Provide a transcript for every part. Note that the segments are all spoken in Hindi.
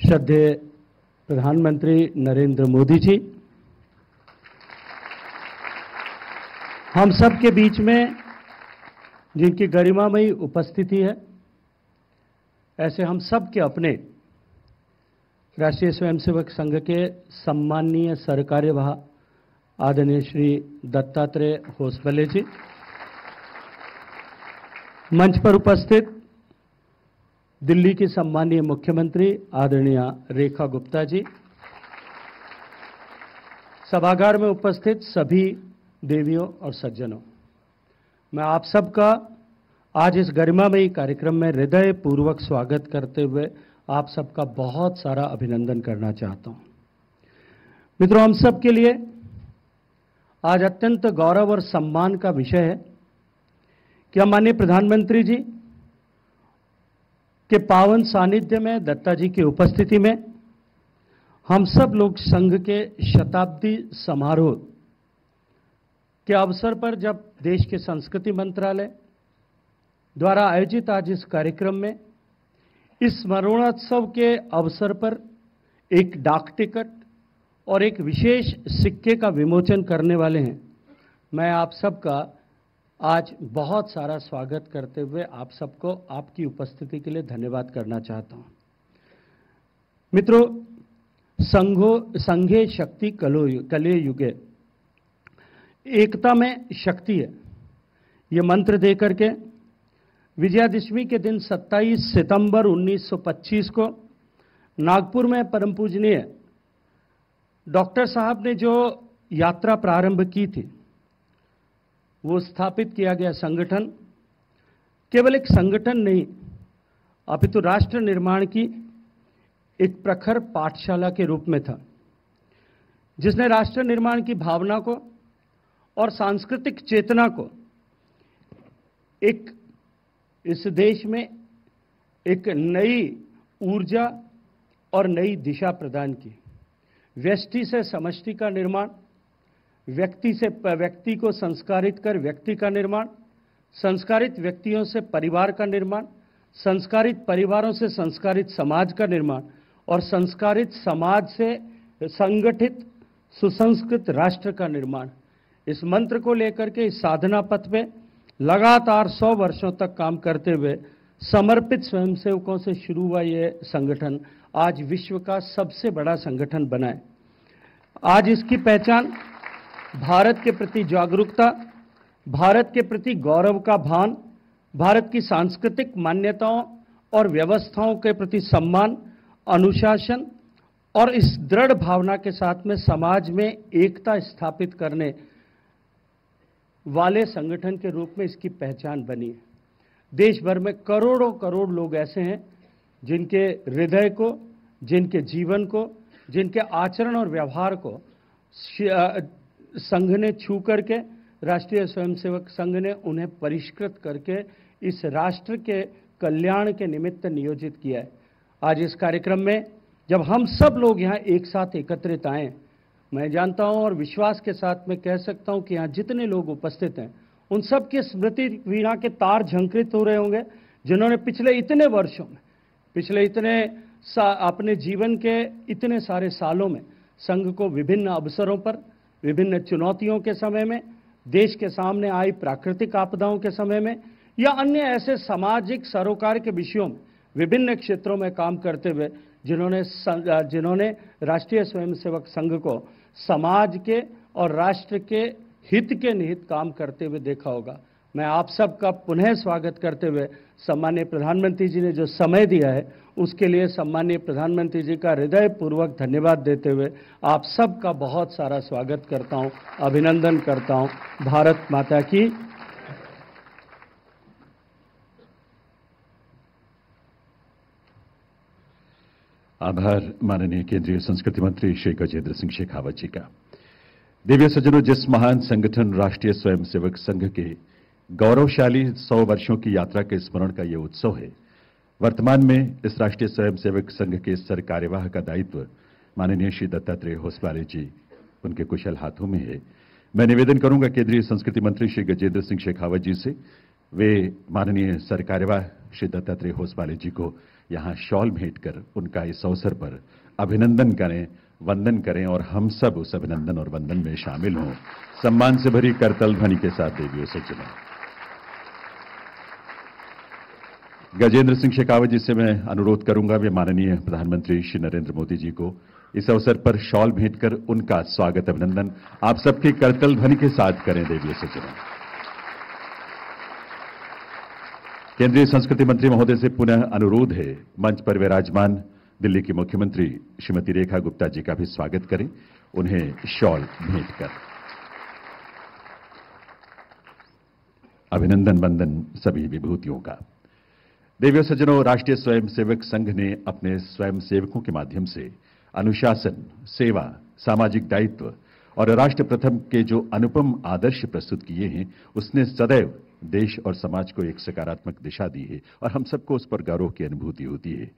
श्रद्धेय प्रधानमंत्री नरेंद्र मोदी जी, हम सब के बीच में जिनकी गरिमामयी उपस्थिति है, ऐसे हम सब के अपने राष्ट्रीय स्वयंसेवक संघ के सम्माननीय सरकार्यवाह आदरणीय श्री दत्तात्रेय होसबले जी, मंच पर उपस्थित दिल्ली की सम्माननीय मुख्यमंत्री आदरणीय रेखा गुप्ता जी, सभागार में उपस्थित सभी देवियों और सज्जनों, मैं आप सबका आज इस गरिमामयी कार्यक्रम में हृदय पूर्वक स्वागत करते हुए आप सबका बहुत सारा अभिनंदन करना चाहता हूं। मित्रों, हम सब के लिए आज अत्यंत गौरव और सम्मान का विषय है कि हम माननीय प्रधानमंत्री जी के पावन सानिध्य में, दत्ता जी की उपस्थिति में, हम सब लोग संघ के शताब्दी समारोह के अवसर पर जब देश के संस्कृति मंत्रालय द्वारा आयोजित आज इस कार्यक्रम में इस स्मरणोत्सव के अवसर पर एक डाक टिकट और एक विशेष सिक्के का विमोचन करने वाले हैं, मैं आप सबका आज बहुत सारा स्वागत करते हुए आप सबको आपकी उपस्थिति के लिए धन्यवाद करना चाहता हूं। मित्रों, संघे शक्ति कले युगे, एकता में शक्ति है, ये मंत्र दे करके विजयादशमी के दिन 27 सितंबर 1925 को नागपुर में परम पूजनीय डॉक्टर साहब ने जो यात्रा प्रारंभ की थी, वो स्थापित किया गया संगठन केवल एक संगठन नहीं, अपितु राष्ट्र निर्माण की एक प्रखर पाठशाला के रूप में था, जिसने राष्ट्र निर्माण की भावना को और सांस्कृतिक चेतना को एक इस देश में एक नई ऊर्जा और नई दिशा प्रदान की। व्यष्टि से समष्टि का निर्माण, व्यक्ति से व्यक्ति को संस्कारित कर व्यक्ति का निर्माण, संस्कारित व्यक्तियों से परिवार का निर्माण, संस्कारित परिवारों से संस्कारित समाज का निर्माण और संस्कारित समाज से संगठित सुसंस्कृत राष्ट्र का निर्माण। इस मंत्र को लेकर के इस साधना पथ पे लगातार 100 वर्षों तक काम करते हुए समर्पित स्वयंसेवकों से शुरू हुआ ये संगठन आज विश्व का सबसे बड़ा संगठन बना है। आज इसकी पहचान भारत के प्रति जागरूकता, भारत के प्रति गौरव का भान, भारत की सांस्कृतिक मान्यताओं और व्यवस्थाओं के प्रति सम्मान, अनुशासन और इस दृढ़ भावना के साथ में समाज में एकता स्थापित करने वाले संगठन के रूप में इसकी पहचान बनी है। देश भर में करोड़ों करोड़ लोग ऐसे हैं जिनके हृदय को, जिनके जीवन को, जिनके आचरण और व्यवहार को संघ ने छू करके, राष्ट्रीय स्वयंसेवक संघ ने उन्हें परिष्कृत करके इस राष्ट्र के कल्याण के निमित्त नियोजित किया है। आज इस कार्यक्रम में जब हम सब लोग यहाँ एक साथ एकत्रित आए, मैं जानता हूँ और विश्वास के साथ मैं कह सकता हूँ कि यहाँ जितने लोग उपस्थित हैं उन सब की स्मृति वीणा के तार झंकृत हो रहे होंगे, जिन्होंने पिछले इतने वर्षों में, पिछले इतने अपने जीवन के इतने सारे सालों में संघ को विभिन्न अवसरों पर, विभिन्न चुनौतियों के समय में, देश के सामने आई प्राकृतिक आपदाओं के समय में या अन्य ऐसे सामाजिक सरोकार के विषयों में विभिन्न क्षेत्रों में काम करते हुए जिन्होंने राष्ट्रीय स्वयंसेवक संघ को समाज के और राष्ट्र के हित के निहित काम करते हुए देखा होगा। मैं आप सबका पुनः स्वागत करते हुए सम्माननीय प्रधानमंत्री जी ने जो समय दिया है उसके लिए सम्माननीय प्रधानमंत्री जी का हृदय पूर्वक धन्यवाद देते हुए आप सबका बहुत सारा स्वागत करता हूं, अभिनंदन करता हूं। भारत माता की। आभार माननीय केंद्रीय संस्कृति मंत्री श्री गजेंद्र सिंह शेखावत जी का। दिव्य सज्जनों, जिस महान संगठन राष्ट्रीय स्वयंसेवक संघ के गौरवशाली 100 वर्षों की यात्रा के स्मरण का ये उत्सव है, वर्तमान में इस राष्ट्रीय स्वयंसेवक संघ के सरकार्यवाह का दायित्व माननीय श्री दत्तात्रेय होसबले जी उनके कुशल हाथों में है। मैं निवेदन करूंगा केंद्रीय संस्कृति मंत्री श्री गजेंद्र सिंह शेखावत जी से, वे माननीय सरकार्यवाह श्री दत्तात्रेय होसबले जी को यहां शॉल भेंट कर उनका इस अवसर पर अभिनंदन करें, वंदन करें और हम सब उस अभिनंदन और वंदन में शामिल हों। सम्मान से भरी करतल ध्वनि के साथ देवियों सज्जनों। गजेंद्र सिंह शेखावत जी से मैं अनुरोध करूंगा वे माननीय प्रधानमंत्री श्री नरेंद्र मोदी जी को इस अवसर पर शॉल भेंट कर उनका स्वागत अभिनंदन आप सबकी करतल ध्वनि के साथ करें। देवियों सज्जनों, केंद्रीय संस्कृति मंत्री महोदय से पुनः अनुरोध है मंच पर विराजमान दिल्ली की मुख्यमंत्री श्रीमती रेखा गुप्ता जी का भी स्वागत करें, उन्हें शॉल भेंट कर। अभिनंदन वंदन सभी विभूतियों का। देवियों सज्जनों, राष्ट्रीय स्वयंसेवक संघ ने अपने स्वयंसेवकों के माध्यम से अनुशासन, सेवा, सामाजिक दायित्व और राष्ट्र प्रथम के जो अनुपम आदर्श प्रस्तुत किए हैं, उसने सदैव देश और समाज को एक सकारात्मक दिशा दी है और हम सबको उस पर गौरव की अनुभूति होती है।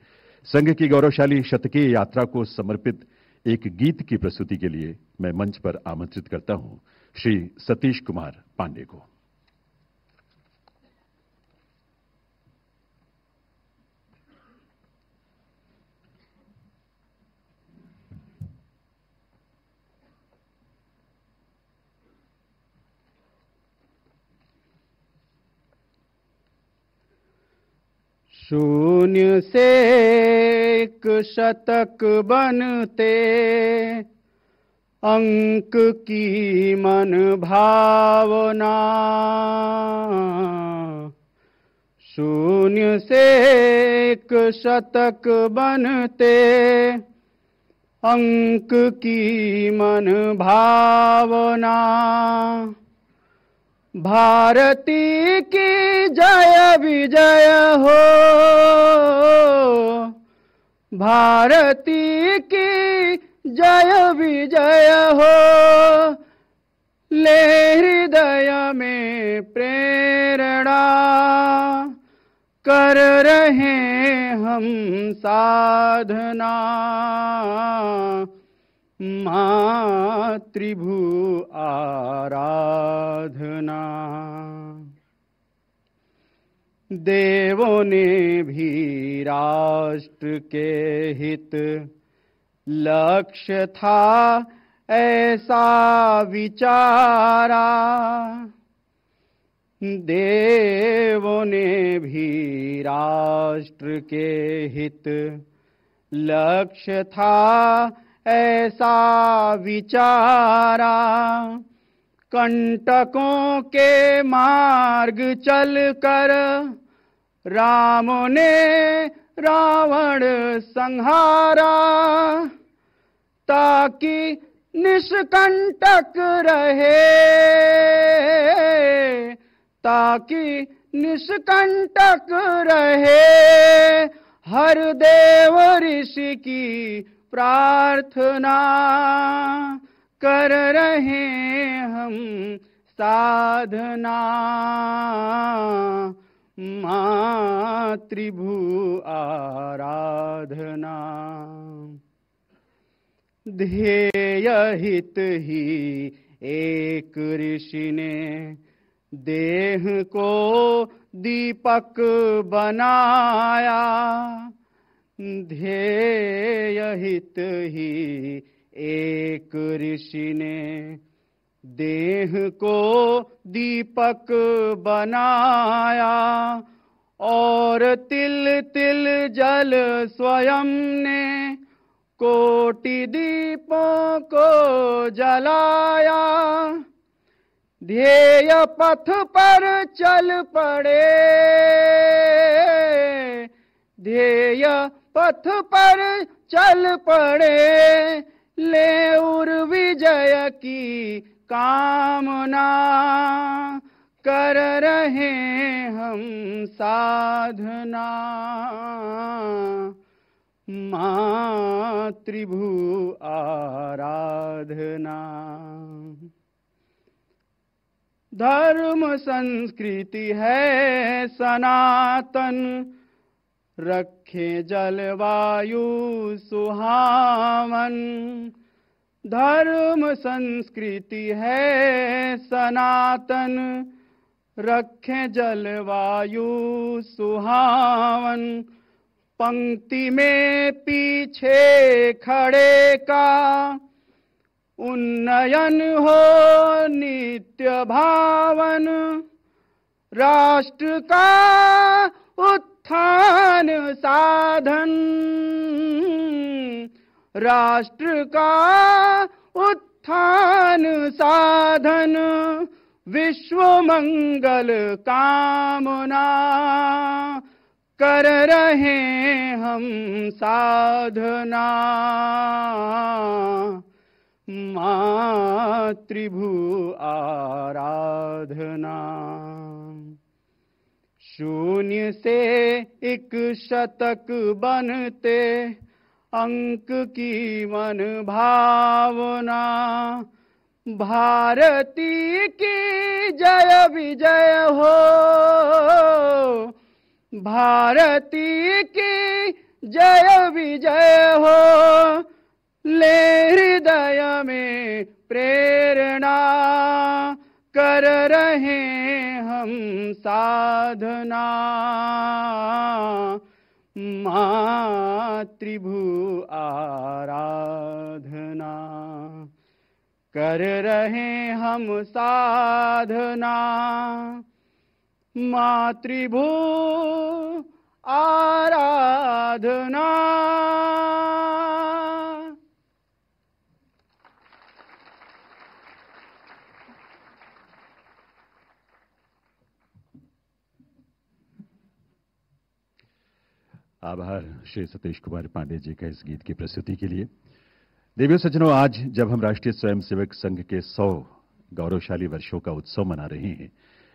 संघ की गौरवशाली शतकीय यात्रा को समर्पित एक गीत की प्रस्तुति के लिए मैं मंच पर आमंत्रित करता हूं श्री सतीश कुमार पांडे को। शून्य से एक शतक बनते अंक की मन भावना, शून्य से एक शतक बनते अंक की मन भावना, भारती की जय विजय हो, भारती की जय विजय हो, ले हृदय में प्रेरणा, कर रहे हम साधना, मातृभू आराधना। देवों ने भी राष्ट्र के हित लक्ष्य था ऐसा विचारा, देवों ने भी राष्ट्र के हित लक्ष्य था ऐसा विचारा, कंटकों के मार्ग चलकर राम ने रावण संहारा, ताकि निष्कंटक रहे, ताकि निष्कंटक रहे हर देव ऋषि की प्रार्थना, कर रहे हम साधना, मातृभू आराधना। ध्येय हित ही एक ऋषि ने देह को दीपक बनाया, ध्येय हित ही एक ऋषि ने देह को दीपक बनाया, और तिल तिल जल स्वयं ने कोटि दीपों को जलाया, ध्येय पथ पर चल पड़े, ध्येय पथ पर चल पड़े, ले उर विजय की कामना, कर रहे हम साधना, मातृभू आराधना। धर्म संस्कृति है सनातन, रखे जलवायु सुहावन, धर्म संस्कृति है सनातन, रखे जलवायु सुहावन, पंक्ति में पीछे खड़े का उन्नयन हो नित्य भावन, राष्ट्र का उत्थान साधन, राष्ट्र का उत्थान साधन, विश्व मंगल कामना कर रहे हम साधना। मातृभू आराधना, शून्य से एक शतक बनते अंक की मन भावना, भारती की जय विजय हो, भारती की जय विजय हो, ले हृदय में प्रेरणा कर रहे हम साधना। मातृभू आराधना कर रहे हम साधना। मातृभू आराधना। आभार श्री सतीश कुमार पांडे जी का इस गीत की प्रस्तुति के लिए। देवियों सज्जनों, आज जब हम राष्ट्रीय स्वयंसेवक संघ के 100 गौरवशाली वर्षों का उत्सव मना रहे हैं,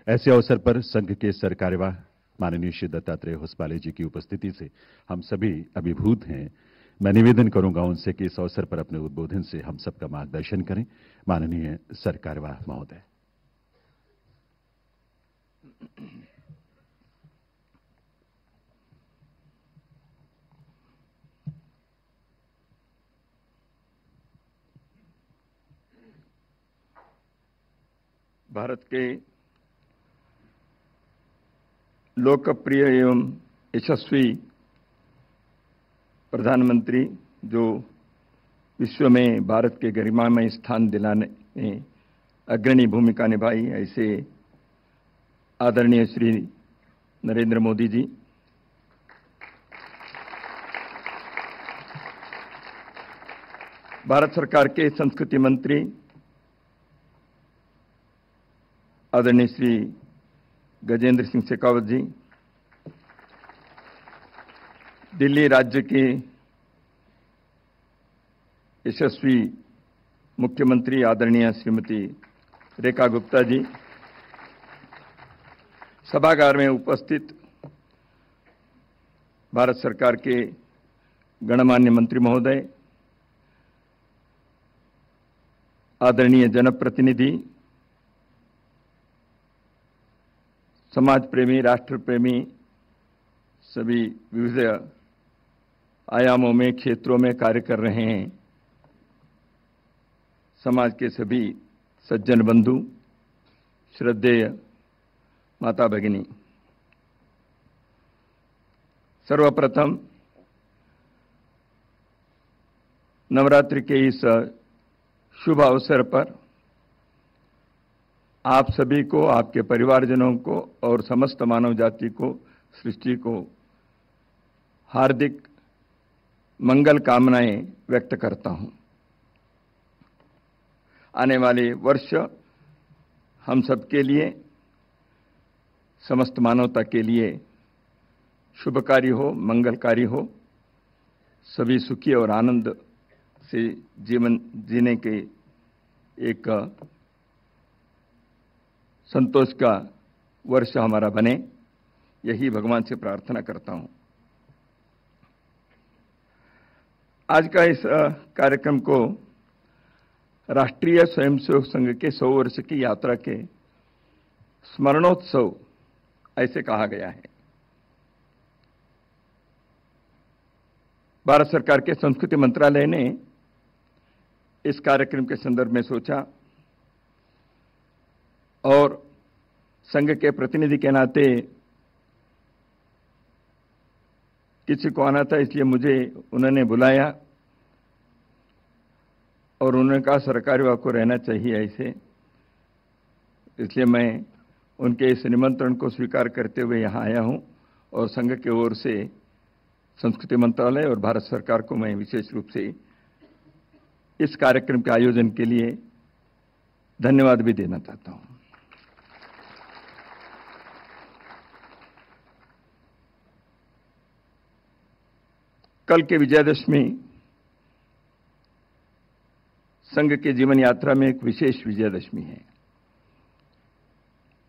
ऐसे अवसर पर संघ के सरकार्यवाह माननीय श्री दत्तात्रेय होसबाले जी की उपस्थिति से हम सभी अभिभूत हैं। मैं निवेदन करूंगा उनसे कि इस अवसर पर अपने उद्बोधन से हम सबका मार्गदर्शन करें। माननीय सरकार्यवाह महोदय। भारत के लोकप्रिय एवं यशस्वी प्रधानमंत्री, जो विश्व में भारत के गरिमामय स्थान दिलाने में अग्रणी भूमिका निभाई, ऐसे आदरणीय श्री नरेंद्र मोदी जी, भारत सरकार के संस्कृति मंत्री आदरणीय श्री गजेंद्र सिंह शेखावत जी, दिल्ली राज्य के यशस्वी मुख्यमंत्री आदरणीय श्रीमती रेखा गुप्ता जी, सभागार में उपस्थित भारत सरकार के गणमान्य मंत्री महोदय, आदरणीय जनप्रतिनिधि, समाज प्रेमी, राष्ट्र प्रेमी, सभी विविध आयामों में, क्षेत्रों में कार्य कर रहे हैं, समाज के सभी सज्जन बंधु, श्रद्धेय माता भगिनी, सर्वप्रथम नवरात्रि के इस शुभ अवसर पर आप सभी को, आपके परिवारजनों को और समस्त मानव जाति को, सृष्टि को हार्दिक मंगल कामनाएं व्यक्त करता हूं। आने वाले वर्ष हम सबके लिए, समस्त मानवता के लिए शुभकारी हो, मंगलकारी हो, सभी सुखी और आनंद से जीवन जीने के एक संतोष का वर्ष हमारा बने, यही भगवान से प्रार्थना करता हूं। आज का इस कार्यक्रम को राष्ट्रीय स्वयंसेवक संघ के 100 वर्ष की यात्रा के स्मरणोत्सव ऐसे कहा गया है। भारत सरकार के संस्कृति मंत्रालय ने इस कार्यक्रम के संदर्भ में सोचा और संघ के प्रतिनिधि के नाते किसी को आना था, इसलिए मुझे उन्होंने बुलाया और उन्होंने कहा सरकारी वाक को रहना चाहिए ऐसे, इसलिए मैं उनके इस निमंत्रण को स्वीकार करते हुए यहाँ आया हूँ और संघ की ओर से संस्कृति मंत्रालय और भारत सरकार को मैं विशेष रूप से इस कार्यक्रम के आयोजन के लिए धन्यवाद भी देना चाहता हूँ। कल के विजयादशमी संघ के जीवन यात्रा में एक विशेष विजयादशमी है।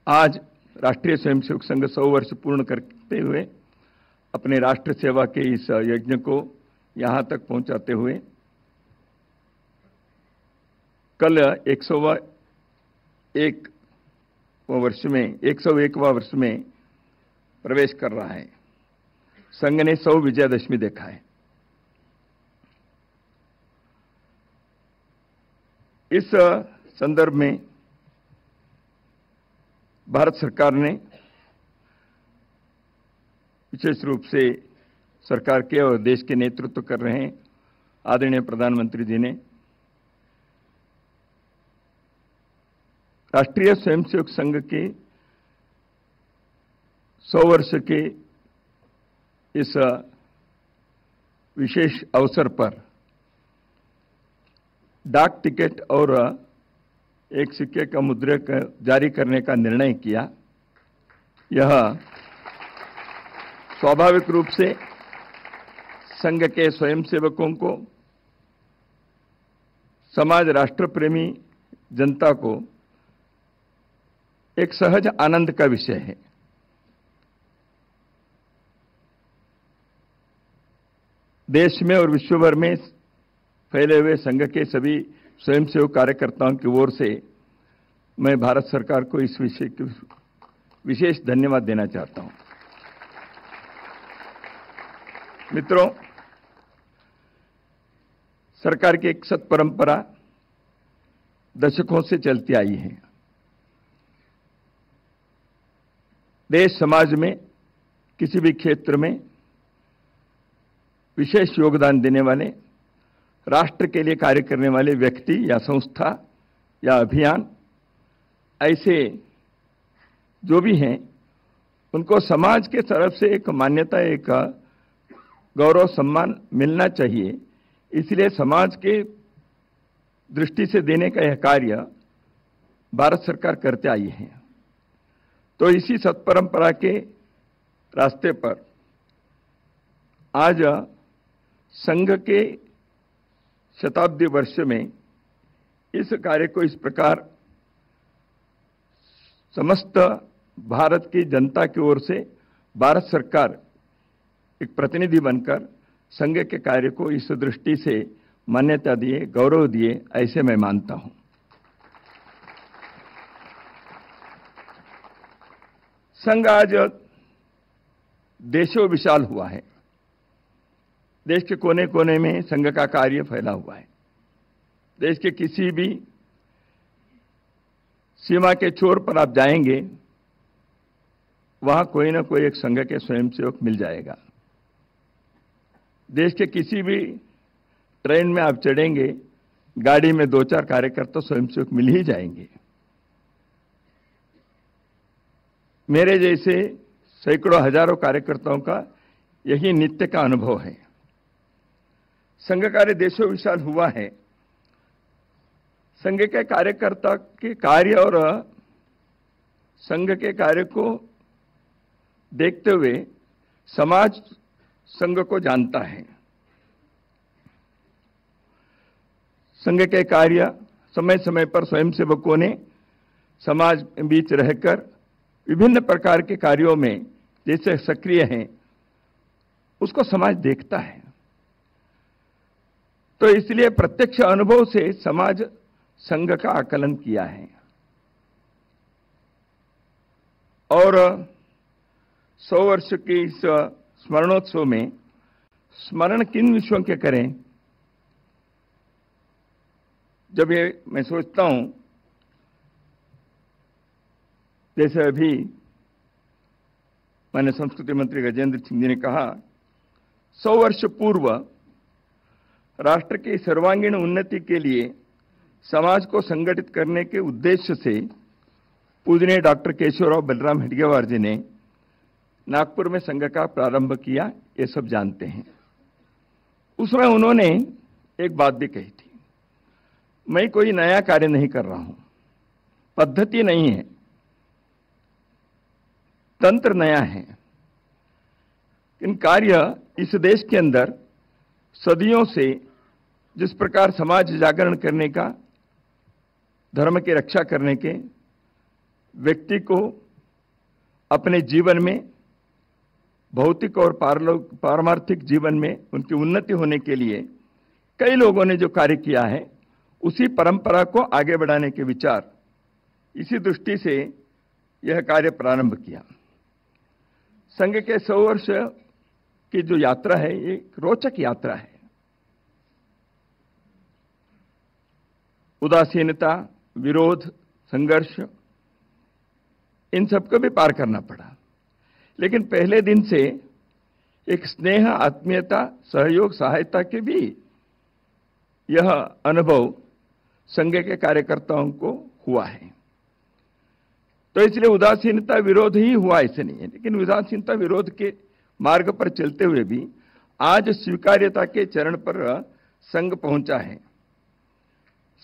आज राष्ट्रीय स्वयंसेवक संघ 100 वर्ष पूर्ण करते हुए अपने राष्ट्र सेवा के इस यज्ञ को यहां तक पहुंचाते हुए कल 101वां वर्ष में प्रवेश कर रहा है। संघ ने 100 विजयादशमी देखा है। इस संदर्भ में भारत सरकार ने विशेष रूप से सरकार के और देश के नेतृत्व कर रहे हैं आदरणीय प्रधानमंत्री जी ने राष्ट्रीय स्वयंसेवक संघ के 100 वर्ष के इस विशेष अवसर पर डाक टिकट और एक सिक्के का मुद्रक जारी करने का निर्णय किया। यह स्वाभाविक रूप से संघ के स्वयंसेवकों को, समाज, राष्ट्र प्रेमी जनता को एक सहज आनंद का विषय है। देश में और विश्व भर में फैले हुए संघ के सभी स्वयंसेवक कार्यकर्ताओं की ओर से मैं भारत सरकार को इस विषय की विशेष धन्यवाद देना चाहता हूं। मित्रों, सरकार की एक सत परंपरा दशकों से चलती आई है। देश समाज में किसी भी क्षेत्र में विशेष योगदान देने वाले, राष्ट्र के लिए कार्य करने वाले व्यक्ति या संस्था या अभियान, ऐसे जो भी हैं, उनको समाज के तरफ से एक मान्यता, एक गौरव सम्मान मिलना चाहिए। इसलिए समाज के दृष्टि से देने का यह कार्य भारत सरकार करते आई है। तो इसी सत्परंपरा के रास्ते पर आज संघ के शताब्दी वर्ष में इस कार्य को इस प्रकार समस्त भारत की जनता की ओर से भारत सरकार एक प्रतिनिधि बनकर संघ के कार्य को इस दृष्टि से मान्यता दिए, गौरव दिए, ऐसे मैं मानता हूं। संघ आज देशों विशाल हुआ है। देश के कोने कोने में संघ का कार्य फैला हुआ है। देश के किसी भी सीमा के छोर पर आप जाएंगे, वहां कोई ना कोई एक संघ के स्वयंसेवक मिल जाएगा। देश के किसी भी ट्रेन में आप चढ़ेंगे, गाड़ी में 2-4 कार्यकर्ता स्वयंसेवक मिल ही जाएंगे। मेरे जैसे सैकड़ों हजारों कार्यकर्ताओं का यही नित्य का अनुभव है। संघ कार्य देशों विशाल हुआ है। संघ के कार्यकर्ता के कार्य और संघ के कार्य को देखते हुए समाज संघ को जानता है। संघ के कार्य समय समय पर स्वयंसेवकों ने समाज के बीच रहकर विभिन्न प्रकार के कार्यों में जैसे सक्रिय हैं, उसको समाज देखता है। तो इसलिए प्रत्यक्ष अनुभव से समाज संघ का आकलन किया है। और 100 वर्ष के इस स्मरणोत्सव में स्मरण किन विषयों के करें, जब ये मैं सोचता हूं, जैसे अभी मैंने संस्कृति मंत्री गजेंद्र सिंह जी ने कहा 100 वर्ष पूर्व राष्ट्र की सर्वांगीण उन्नति के लिए समाज को संगठित करने के उद्देश्य से पूजनीय डॉक्टर केशवराव बलराम हेडगेवार जी ने नागपुर में संघ का प्रारंभ किया, ये सब जानते हैं। उसमें उन्होंने एक बात भी कही थी, मैं कोई नया कार्य नहीं कर रहा हूं, पद्धति नहीं है, तंत्र नया है। इन कार्य इस देश के अंदर सदियों से जिस प्रकार समाज जागरण करने का, धर्म की रक्षा करने के, व्यक्ति को अपने जीवन में भौतिक और पारमार्थिक जीवन में उनकी उन्नति होने के लिए कई लोगों ने जो कार्य किया है, उसी परंपरा को आगे बढ़ाने के विचार, इसी दृष्टि से यह कार्य प्रारंभ किया। संघ के 100 वर्ष की जो यात्रा है, एक रोचक यात्रा है। उदासीनता, विरोध, संघर्ष, इन सबको भी पार करना पड़ा, लेकिन पहले दिन से एक स्नेह, आत्मीयता, सहयोग, सहायता के भी यह अनुभव संघ के कार्यकर्ताओं को हुआ है। तो इसलिए उदासीनता विरोध ही हुआ ऐसे नहीं है, लेकिन उदासीनता विरोध के मार्ग पर चलते हुए भी आज स्वीकार्यता के चरण पर संघ पहुंचा है।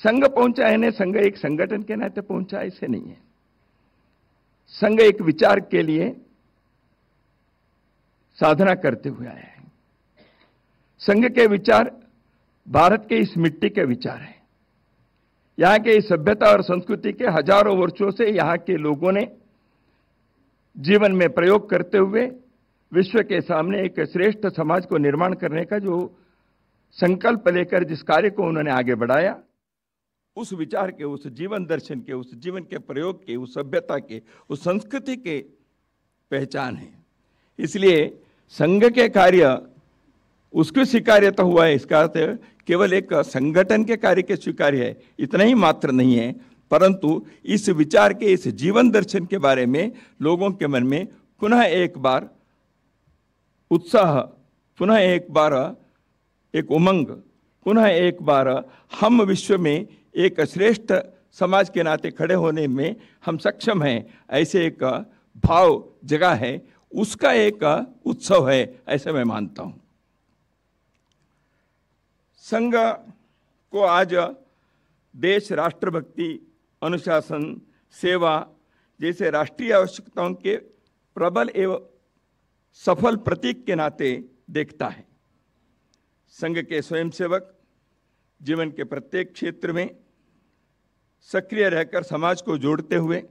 संघ पहुंचा है ने संघ एक संगठन के नाते पहुंचा ऐसे नहीं है। संघ एक विचार के लिए साधना करते हुए आया है। संघ के विचार भारत के इस मिट्टी के विचार है। यहां के इस सभ्यता और संस्कृति के हजारों वर्षों से यहां के लोगों ने जीवन में प्रयोग करते हुए विश्व के सामने एक श्रेष्ठ समाज को निर्माण करने का जो संकल्प लेकर जिस कार्य को उन्होंने आगे बढ़ाया, उस विचार के, उस जीवन दर्शन के, उस जीवन के प्रयोग के, उस सभ्यता के, उस संस्कृति के पहचान है। इसलिए संघ के कार्य उसकी स्वीकार्यता हुआ है। इसका अर्थ केवल एक संगठन के कार्य के स्वीकार्य है, इतना ही मात्र नहीं है, परंतु इस विचार के, इस जीवन दर्शन के बारे में लोगों के मन में पुनः एक बार उत्साह, पुनः एक बार एक उमंग, पुनः एक बार हम विश्व में एक श्रेष्ठ समाज के नाते खड़े होने में हम सक्षम हैं, ऐसे एक भाव जगा है, उसका एक उत्सव है, ऐसे मैं मानता हूं। संघ को आज देश राष्ट्रभक्ति, अनुशासन, सेवा जैसे राष्ट्रीय आवश्यकताओं के प्रबल एवं सफल प्रतीक के नाते देखता है। संघ के स्वयंसेवक जीवन के प्रत्येक क्षेत्र में सक्रिय रहकर समाज को जोड़ते हुए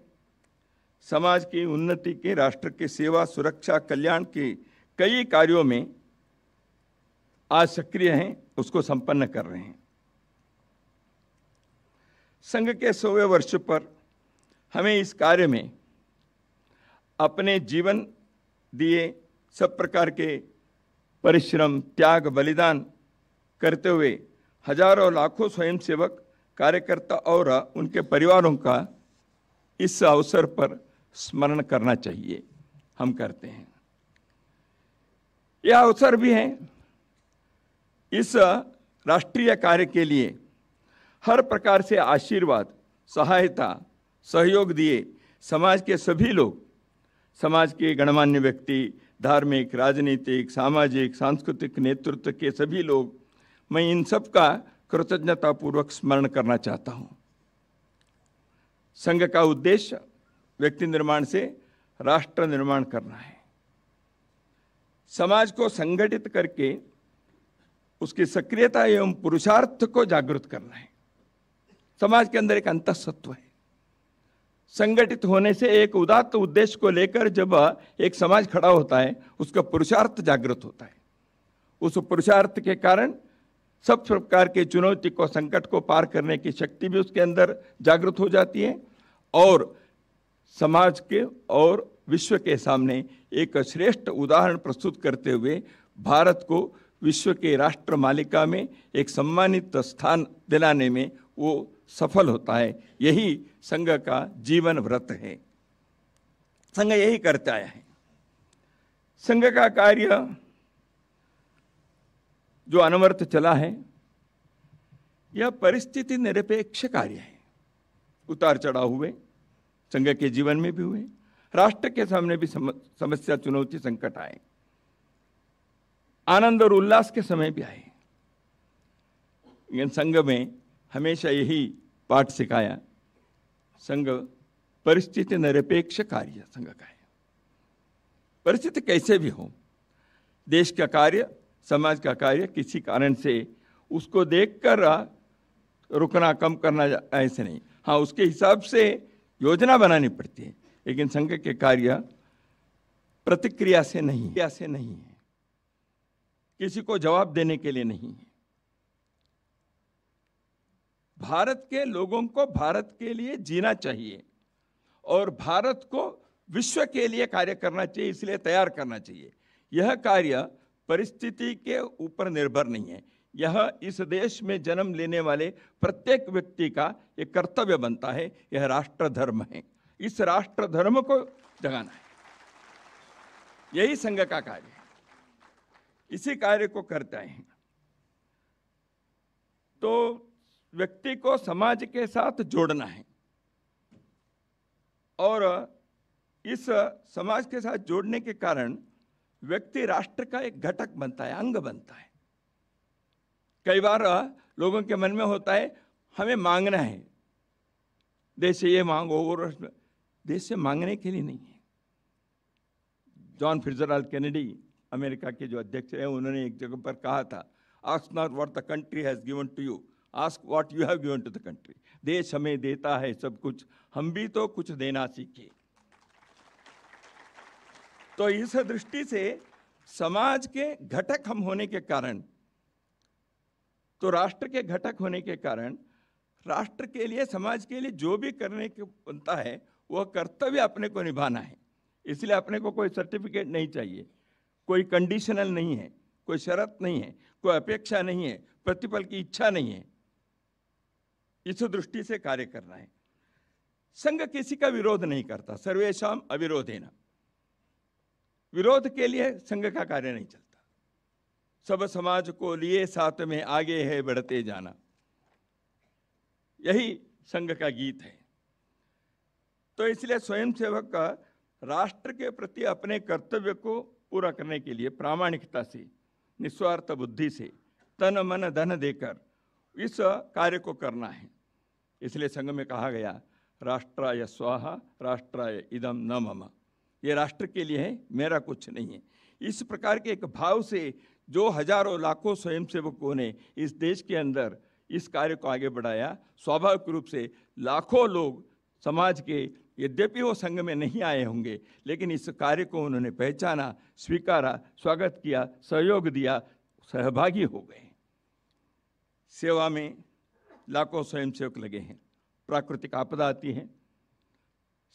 समाज की उन्नति के, राष्ट्र की सेवा, सुरक्षा, कल्याण के कई कार्यों में आज सक्रिय हैं, उसको संपन्न कर रहे हैं। संघ के 100वें वर्ष पर हमें इस कार्य में अपने जीवन दिए सब प्रकार के परिश्रम, त्याग, बलिदान करते हुए हजारों लाखों स्वयंसेवक, कार्यकर्ता और उनके परिवारों का इस अवसर पर स्मरण करना चाहिए। हम करते हैं। यह अवसर भी है इस राष्ट्रीय कार्य के लिए हर प्रकार से आशीर्वाद, सहायता, सहयोग दिए समाज के सभी लोग, समाज के गणमान्य व्यक्ति, धार्मिक, राजनीतिक, सामाजिक, सांस्कृतिक नेतृत्व के सभी लोग, मैं इन सब का कृतज्ञतापूर्वक स्मरण करना चाहता हूं। संघ का उद्देश्य व्यक्ति निर्माण से राष्ट्र निर्माण करना है। समाज को संगठित करके उसकी सक्रियता एवं पुरुषार्थ को जागृत करना है। समाज के अंदर एक अंतःसत्व है। संगठित होने से एक उदात्त उद्देश्य को लेकर जब एक समाज खड़ा होता है, उसका पुरुषार्थ जागृत होता है। उस पुरुषार्थ के कारण सब प्रकार के चुनौती को, संकट को पार करने की शक्ति भी उसके अंदर जागृत हो जाती है और समाज के और विश्व के सामने एक श्रेष्ठ उदाहरण प्रस्तुत करते हुए भारत को विश्व के राष्ट्र मालिका में एक सम्मानित स्थान दिलाने में वो सफल होता है। यही संघ का जीवन व्रत है। संघ यही करता आया है। संघ का कार्य जो अनवरत चला है, यह परिस्थिति निरपेक्ष कार्य है। उतार चढ़ाव हुए, संघ के जीवन में भी हुए, राष्ट्र के सामने भी समस्या, चुनौती, संकट आए, आनंद और उल्लास के समय भी आए। लेकिन संघ में हमेशा यही पाठ सिखाया, संघ परिस्थिति निरपेक्ष कार्य संघ का है। परिस्थिति कैसे भी हो, देश का कार्य, समाज का कार्य, किसी कारण से उसको देखकर रुकना, कम करना, ऐसे नहीं। हाँ, उसके हिसाब से योजना बनानी पड़ती है, लेकिन संघ के कार्य प्रतिक्रिया से नहीं है, किसी को जवाब देने के लिए नहीं है। भारत के लोगों को भारत के लिए जीना चाहिए और भारत को विश्व के लिए कार्य करना चाहिए, इसलिए तैयार करना चाहिए। यह कार्य परिस्थिति के ऊपर निर्भर नहीं है, यह इस देश में जन्म लेने वाले प्रत्येक व्यक्ति का एक कर्तव्य बनता है। यह राष्ट्र धर्म है, इस राष्ट्र धर्म को जगाना है, यही संघ का कार्य है। इसी कार्य को करते हैं तो व्यक्ति को समाज के साथ जोड़ना है और इस समाज के साथ जोड़ने के कारण व्यक्ति राष्ट्र का एक घटक बनता है, अंग बनता है। कई बार लोगों के मन में होता है हमें मांगना है, देश से ये मांगो, और देश से मांगने के लिए नहीं है। जॉन फिट्जजेराल्ड केनेडी, अमेरिका के जो अध्यक्ष हैं, उन्होंने एक जगह पर कहा था, ask not what the country has given to you, ask what you have given to the country. देश हमें देता है सब कुछ, हम भी तो कुछ देना सीखे। तो इस दृष्टि से समाज के घटक हम होने के कारण, तो राष्ट्र के घटक होने के कारण, राष्ट्र के लिए, समाज के लिए जो भी करने को बनता है वह कर्तव्य अपने को निभाना है। इसलिए अपने को कोई सर्टिफिकेट नहीं चाहिए, कोई कंडीशनल नहीं है, कोई शर्त नहीं है, कोई अपेक्षा नहीं है, प्रतिफल की इच्छा नहीं है। इस दृष्टि से कार्य करना है। संघ किसी का विरोध नहीं करता, सर्वेषाम अविरोधेन। विरोध के लिए संघ का कार्य नहीं चलता। सब समाज को लिए साथ में आगे है बढ़ते जाना, यही संघ का गीत है। तो इसलिए स्वयंसेवक का राष्ट्र के प्रति अपने कर्तव्य को पूरा करने के लिए प्रामाणिकता से, निस्वार्थ बुद्धि से, तन मन धन देकर इस कार्य को करना है। इसलिए संघ में कहा गया, राष्ट्राय स्वाहा राष्ट्राय इदम न मम। ये राष्ट्र के लिए है, मेरा कुछ नहीं है। इस प्रकार के एक भाव से जो हजारों लाखों स्वयंसेवकों ने इस देश के अंदर इस कार्य को आगे बढ़ाया, स्वाभाविक रूप से लाखों लोग समाज के, यद्यपि वो संघ में नहीं आए होंगे, लेकिन इस कार्य को उन्होंने पहचाना, स्वीकारा, स्वागत किया, सहयोग दिया, सहभागी हो गए। सेवा में लाखों स्वयंसेवक लगे हैं। प्राकृतिक आपदा आती है,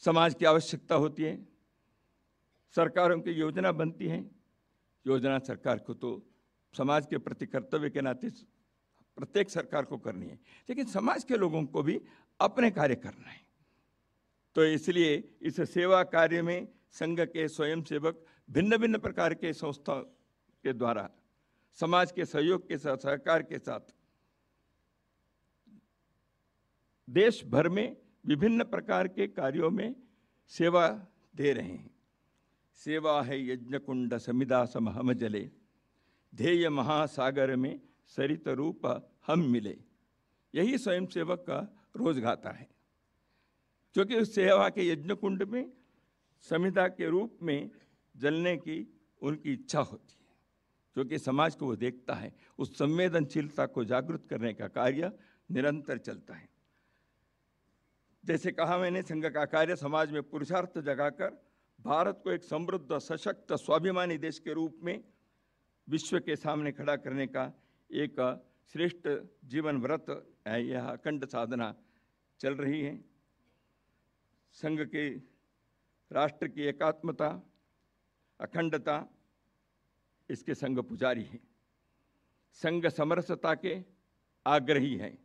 समाज की आवश्यकता होती है, सरकारों की योजना बनती है। योजना सरकार को तो समाज के प्रति कर्तव्य के नाते प्रत्येक सरकार को करनी है, लेकिन समाज के लोगों को भी अपने कार्य करना है। तो इसलिए इस सेवा कार्य में संघ के स्वयंसेवक भिन्न भिन्न प्रकार के संस्था के द्वारा समाज के सहयोग के साथ, सहकार के साथ देश भर में विभिन्न प्रकार के कार्यों में सेवा दे रहे हैं। सेवा है यज्ञ कुंड समिदा समहम जले, ध्येय महासागर में सरित रूप हम मिले। यही स्वयंसेवक का रोज गाथा है, क्योंकि उस सेवा के यज्ञ कुंड में समिधा के रूप में जलने की उनकी इच्छा होती है, क्योंकि समाज को वो देखता है। उस संवेदनशीलता को जागृत करने का कार्य निरंतर चलता है। जैसे कहा मैंने, संघ का कार्य समाज में पुरुषार्थ जगाकर भारत को एक समृद्ध, सशक्त, स्वाभिमानी देश के रूप में विश्व के सामने खड़ा करने का एक श्रेष्ठ जीवन व्रत है। यह अखंड साधना चल रही है। संघ के राष्ट्र की एकात्मता, अखंडता, इसके संघ पुजारी हैं। संघ समरसता के आग्रही हैं।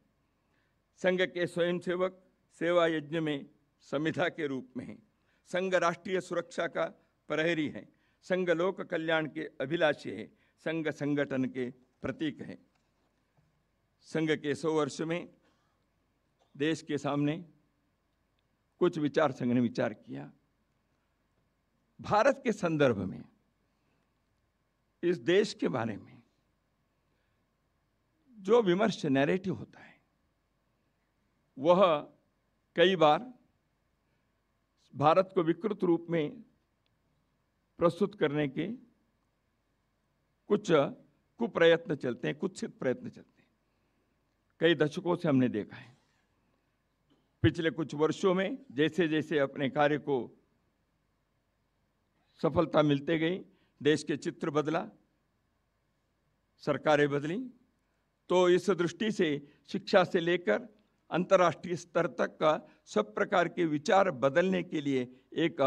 संघ के स्वयंसेवक सेवा यज्ञ में समिधा के रूप में हैं। संघ राष्ट्रीय सुरक्षा का प्रहरी है। संघ लोक कल्याण के अभिलाषी है। संघ संगठन के प्रतीक है। संघ के 100 वर्ष में देश के सामने कुछ विचार संघ ने विचार किया। भारत के संदर्भ में, इस देश के बारे में जो विमर्श नैरेटिव होता है, वह कई बार भारत को विकृत रूप में प्रस्तुत करने के कुछ कुप्रयत्न चलते हैं, कुत्सित प्रयत्न चलते हैं। कई दशकों से हमने देखा है। पिछले कुछ वर्षों में जैसे जैसे अपने कार्य को सफलता मिलते गई, देश के चित्र बदला, सरकारें बदली, तो इस दृष्टि से शिक्षा से लेकर अंतर्राष्ट्रीय स्तर तक का सब प्रकार के विचार बदलने के लिए एक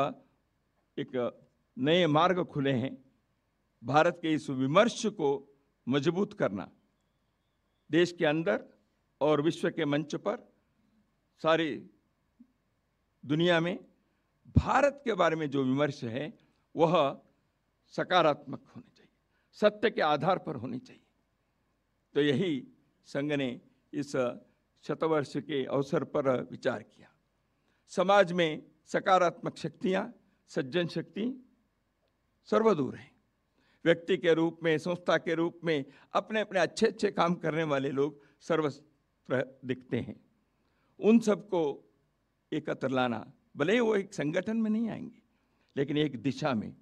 नए मार्ग खुले हैं। भारत के इस विमर्श को मजबूत करना, देश के अंदर और विश्व के मंच पर, सारी दुनिया में भारत के बारे में जो विमर्श है वह सकारात्मक होना चाहिए, सत्य के आधार पर होनी चाहिए। तो यही संघ ने इस शतवर्ष के अवसर पर विचार किया। समाज में सकारात्मक शक्तियां, सज्जन शक्ति सर्वदूर हैं। व्यक्ति के रूप में, संस्था के रूप में अपने अपने अच्छे अच्छे काम करने वाले लोग सर्वत्र दिखते हैं। उन सबको एकत्र लाना, भले ही वो एक संगठन में नहीं आएंगे, लेकिन एक दिशा में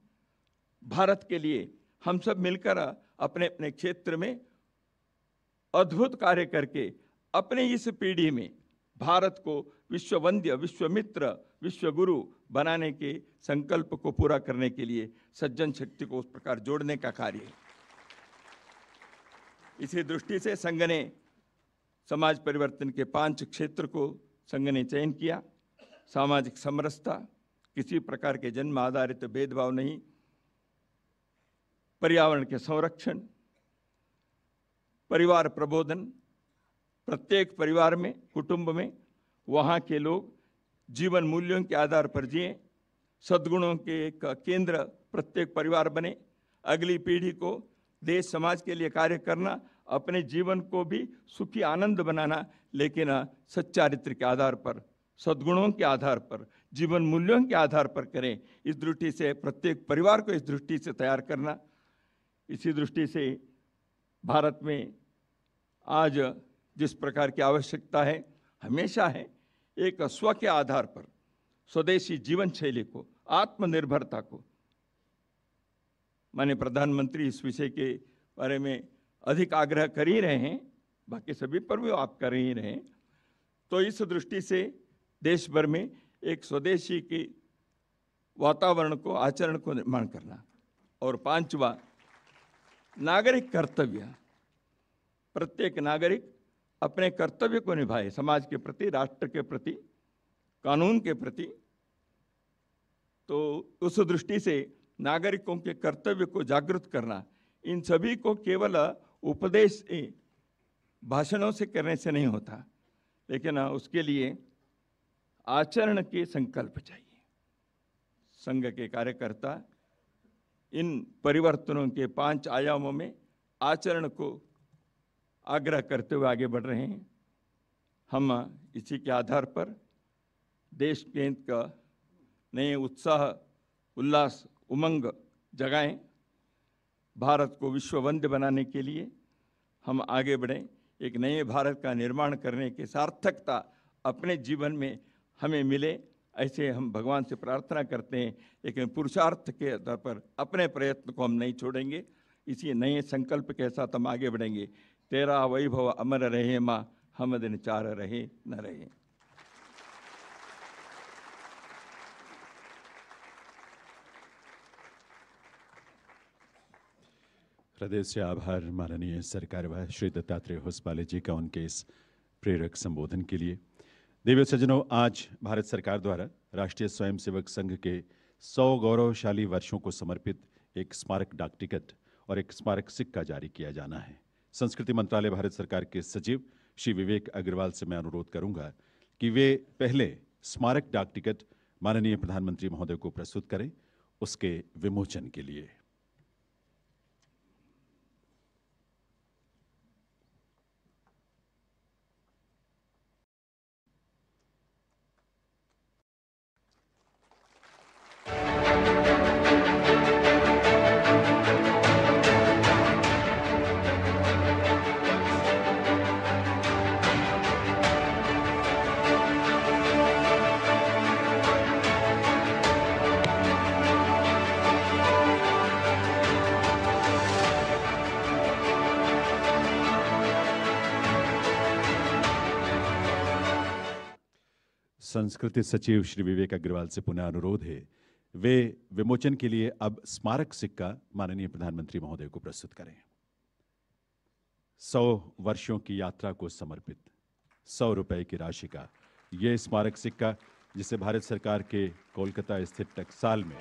भारत के लिए हम सब मिलकर अपने अपने क्षेत्र में अद्भुत कार्य करके अपने इस पीढ़ी में भारत को विश्ववंद्य, विश्वमित्र, विश्वगुरु बनाने के संकल्प को पूरा करने के लिए सज्जन शक्ति को उस प्रकार जोड़ने का कार्य है। इसी दृष्टि से संघ ने समाज परिवर्तन के 5 क्षेत्र को संघ ने चयन किया। सामाजिक समरसता, किसी प्रकार के जन्म आधारित भेदभाव नहीं, पर्यावरण के संरक्षण, परिवार प्रबोधन, प्रत्येक परिवार में, कुटुंब में वहाँ के लोग जीवन मूल्यों के आधार पर जिए, सद्गुणों के एक केंद्र प्रत्येक परिवार बने, अगली पीढ़ी को देश समाज के लिए कार्य करना, अपने जीवन को भी सुखी आनंद बनाना, लेकिन सच्चारित्र के आधार पर, सद्गुणों के आधार पर, जीवन मूल्यों के आधार पर करें। इस दृष्टि से प्रत्येक परिवार को इस दृष्टि से तैयार करना। इसी दृष्टि से भारत में आज जिस प्रकार की आवश्यकता है, हमेशा है, एक स्व के आधार पर स्वदेशी जीवन शैली को, आत्मनिर्भरता को। माननीय प्रधानमंत्री इस विषय के बारे में अधिक आग्रह कर ही रहे हैं, बाकी सभी पर भी आप कर ही रहे हैं। तो इस दृष्टि से देश भर में एक स्वदेशी के वातावरण को, आचरण को निर्माण करना। और 5वां, नागरिक कर्तव्य। प्रत्येक नागरिक अपने कर्तव्य को निभाए, समाज के प्रति, राष्ट्र के प्रति, कानून के प्रति। तो उस दृष्टि से नागरिकों के कर्तव्य को जागृत करना, इन सभी को केवल उपदेश, भाषणों से करने से नहीं होता, लेकिन उसके लिए आचरण के संकल्प चाहिए। संघ के कार्यकर्ता इन परिवर्तनों के 5 आयामों में आचरण को आग्रह करते हुए आगे बढ़ रहे हैं। हम इसी के आधार पर देश के हित का नए उत्साह, उल्लास, उमंग जगाएं। भारत को विश्ववंद्य बनाने के लिए हम आगे बढ़ें। एक नए भारत का निर्माण करने की सार्थकता अपने जीवन में हमें मिले, ऐसे हम भगवान से प्रार्थना करते हैं। लेकिन पुरुषार्थ के आधार पर अपने प्रयत्न को हम नहीं छोड़ेंगे। इसी नए संकल्प के साथ हम आगे बढ़ेंगे। तेरा वैभव अमर रहे माँ, हम दिन 4 रहे न रहे। हृदय से आभार माननीय सरकारवाह श्री दत्तात्रेय होसबाले जी का उनके इस प्रेरक संबोधन के लिए। देवी सज्जनों, आज भारत सरकार द्वारा राष्ट्रीय स्वयंसेवक संघ के 100 गौरवशाली वर्षों को समर्पित एक स्मारक डाक टिकट और एक स्मारक सिक्का जारी किया जाना है। संस्कृति मंत्रालय भारत सरकार के सचिव श्री विवेक अग्रवाल से मैं अनुरोध करूंगा कि वे पहले स्मारक डाक टिकट माननीय प्रधानमंत्री महोदय को प्रस्तुत करें उसके विमोचन के लिए। संस्कृति सचिव श्री विवेक अग्रवाल से पुनः अनुरोध है वे विमोचन के लिए अब स्मारक सिक्का माननीय प्रधानमंत्री महोदय को प्रस्तुत करें। 100 वर्षों की यात्रा को समर्पित 100 रुपए की राशि का यह स्मारक सिक्का, जिसे भारत सरकार के कोलकाता स्थित टकसाल में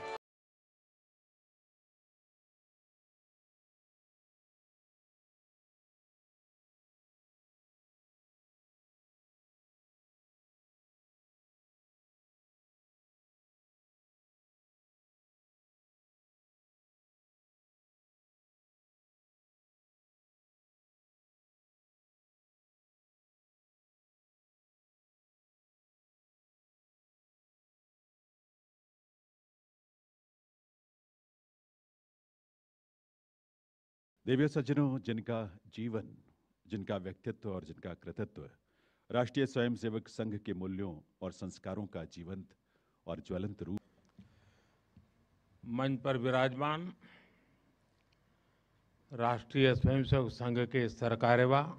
देवियों सज्जनों, जिनका जीवन, जिनका व्यक्तित्व और जिनका कृतित्व राष्ट्रीय स्वयंसेवक संघ के मूल्यों और संस्कारों का जीवंत और ज्वलंत रूप। मंच पर विराजमान राष्ट्रीय स्वयंसेवक संघ के सरकार्यवाह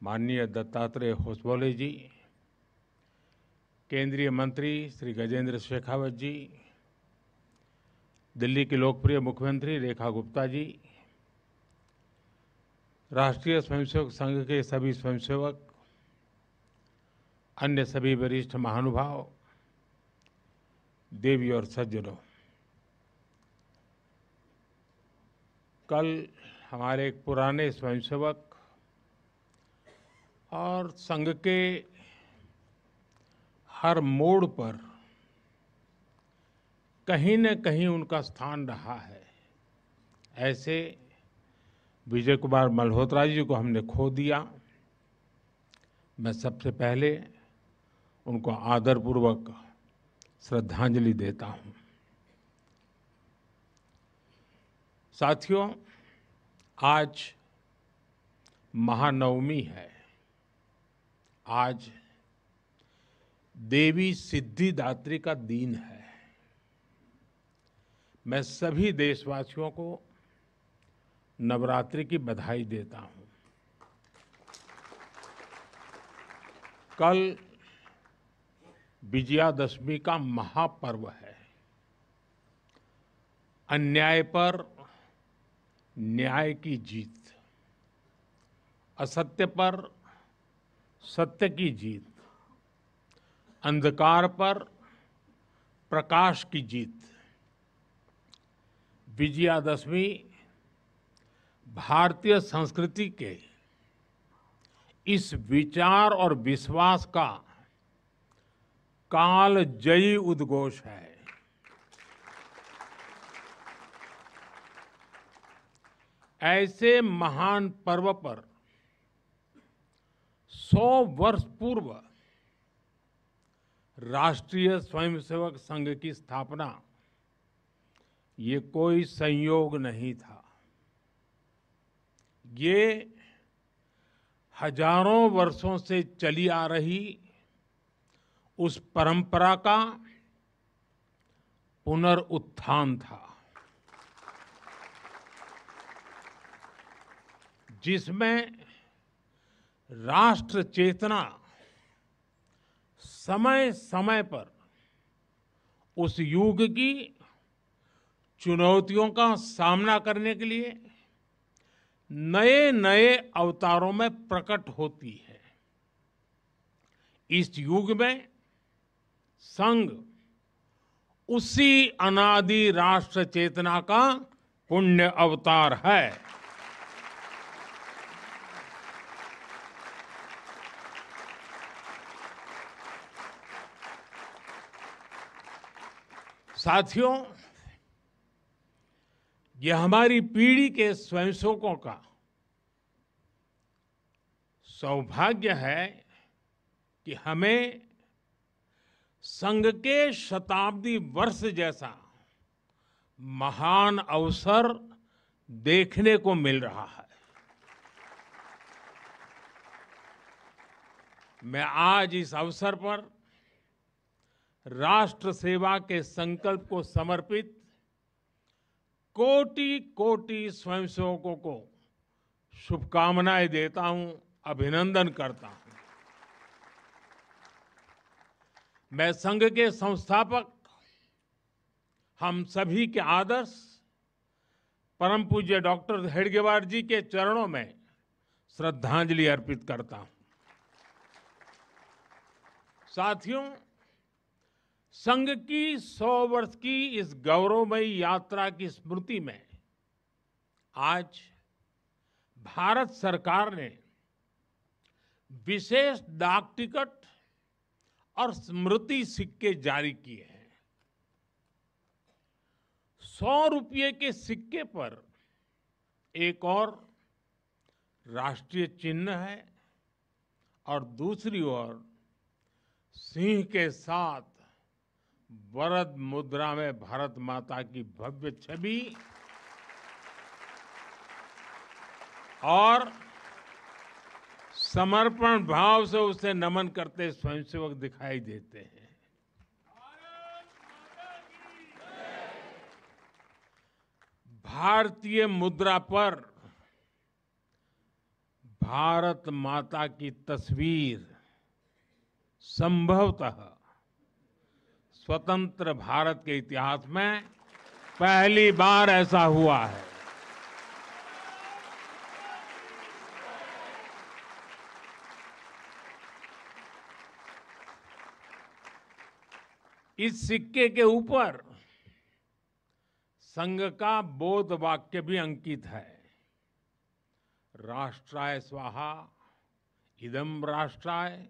माननीय दत्तात्रेय होसबोले जी, केंद्रीय मंत्री श्री गजेंद्र शेखावत जी, दिल्ली की लोकप्रिय मुख्यमंत्री रेखा गुप्ता जी, राष्ट्रीय स्वयंसेवक संघ के सभी स्वयंसेवक, अन्य सभी वरिष्ठ महानुभाव, देवी और सज्जनों, कल हमारे एक पुराने स्वयंसेवक और संघ के हर मोड़ पर कहीं न कहीं उनका स्थान रहा है, ऐसे विजय कुमार मल्होत्रा जी को हमने खो दिया। मैं सबसे पहले उनको आदरपूर्वक श्रद्धांजलि देता हूं। साथियों, आज महानवमी है। आज देवी सिद्धिदात्री का दिन है। मैं सभी देशवासियों को नवरात्रि की बधाई देता हूं। कल विजयादशमी का महापर्व है। अन्याय पर न्याय की जीत, असत्य पर सत्य की जीत, अंधकार पर प्रकाश की जीत। विजयादशमी भारतीय संस्कृति के इस विचार और विश्वास का कालजयी उद्घोष है। ऐसे महान पर्व पर 100 वर्ष पूर्व राष्ट्रीय स्वयंसेवक संघ की स्थापना, ये कोई संयोग नहीं था। ये हजारों वर्षों से चली आ रही उस परंपरा का पुनरुत्थान था, जिसमें राष्ट्र चेतना समय समय पर उस युग की चुनौतियों का सामना करने के लिए नए नए अवतारों में प्रकट होती है। इस युग में संघ उसी अनादि राष्ट्र चेतना का पुण्य अवतार है। साथियों, यह हमारी पीढ़ी के स्वयंसेवकों का सौभाग्य है कि हमें संघ के शताब्दी वर्ष जैसा महान अवसर देखने को मिल रहा है। मैं आज इस अवसर पर राष्ट्र सेवा के संकल्प को समर्पित कोटि कोटि स्वयंसेवकों को शुभकामनाएं देता हूं, अभिनंदन करता हूं। मैं संघ के संस्थापक हम सभी के आदर्श परम पूज्य डॉक्टर हेडगेवार जी के चरणों में श्रद्धांजलि अर्पित करता हूं। साथियों, संघ की 100 वर्ष की इस गौरवमयी यात्रा की स्मृति में आज भारत सरकार ने विशेष डाक टिकट और स्मृति सिक्के जारी किए हैं। 100 रुपये के सिक्के पर एक और राष्ट्रीय चिन्ह है और दूसरी ओर सिंह के साथ वरद मुद्रा में भारत माता की भव्य छवि और समर्पण भाव से उसे नमन करते स्वयंसेवक दिखाई देते हैं। भारतीय मुद्रा पर भारत माता की तस्वीर संभवतः स्वतंत्र भारत के इतिहास में पहली बार ऐसा हुआ है। इस सिक्के के ऊपर संघ का बोध वाक्य भी अंकित है। राष्ट्राय स्वाहा इदं राष्ट्राय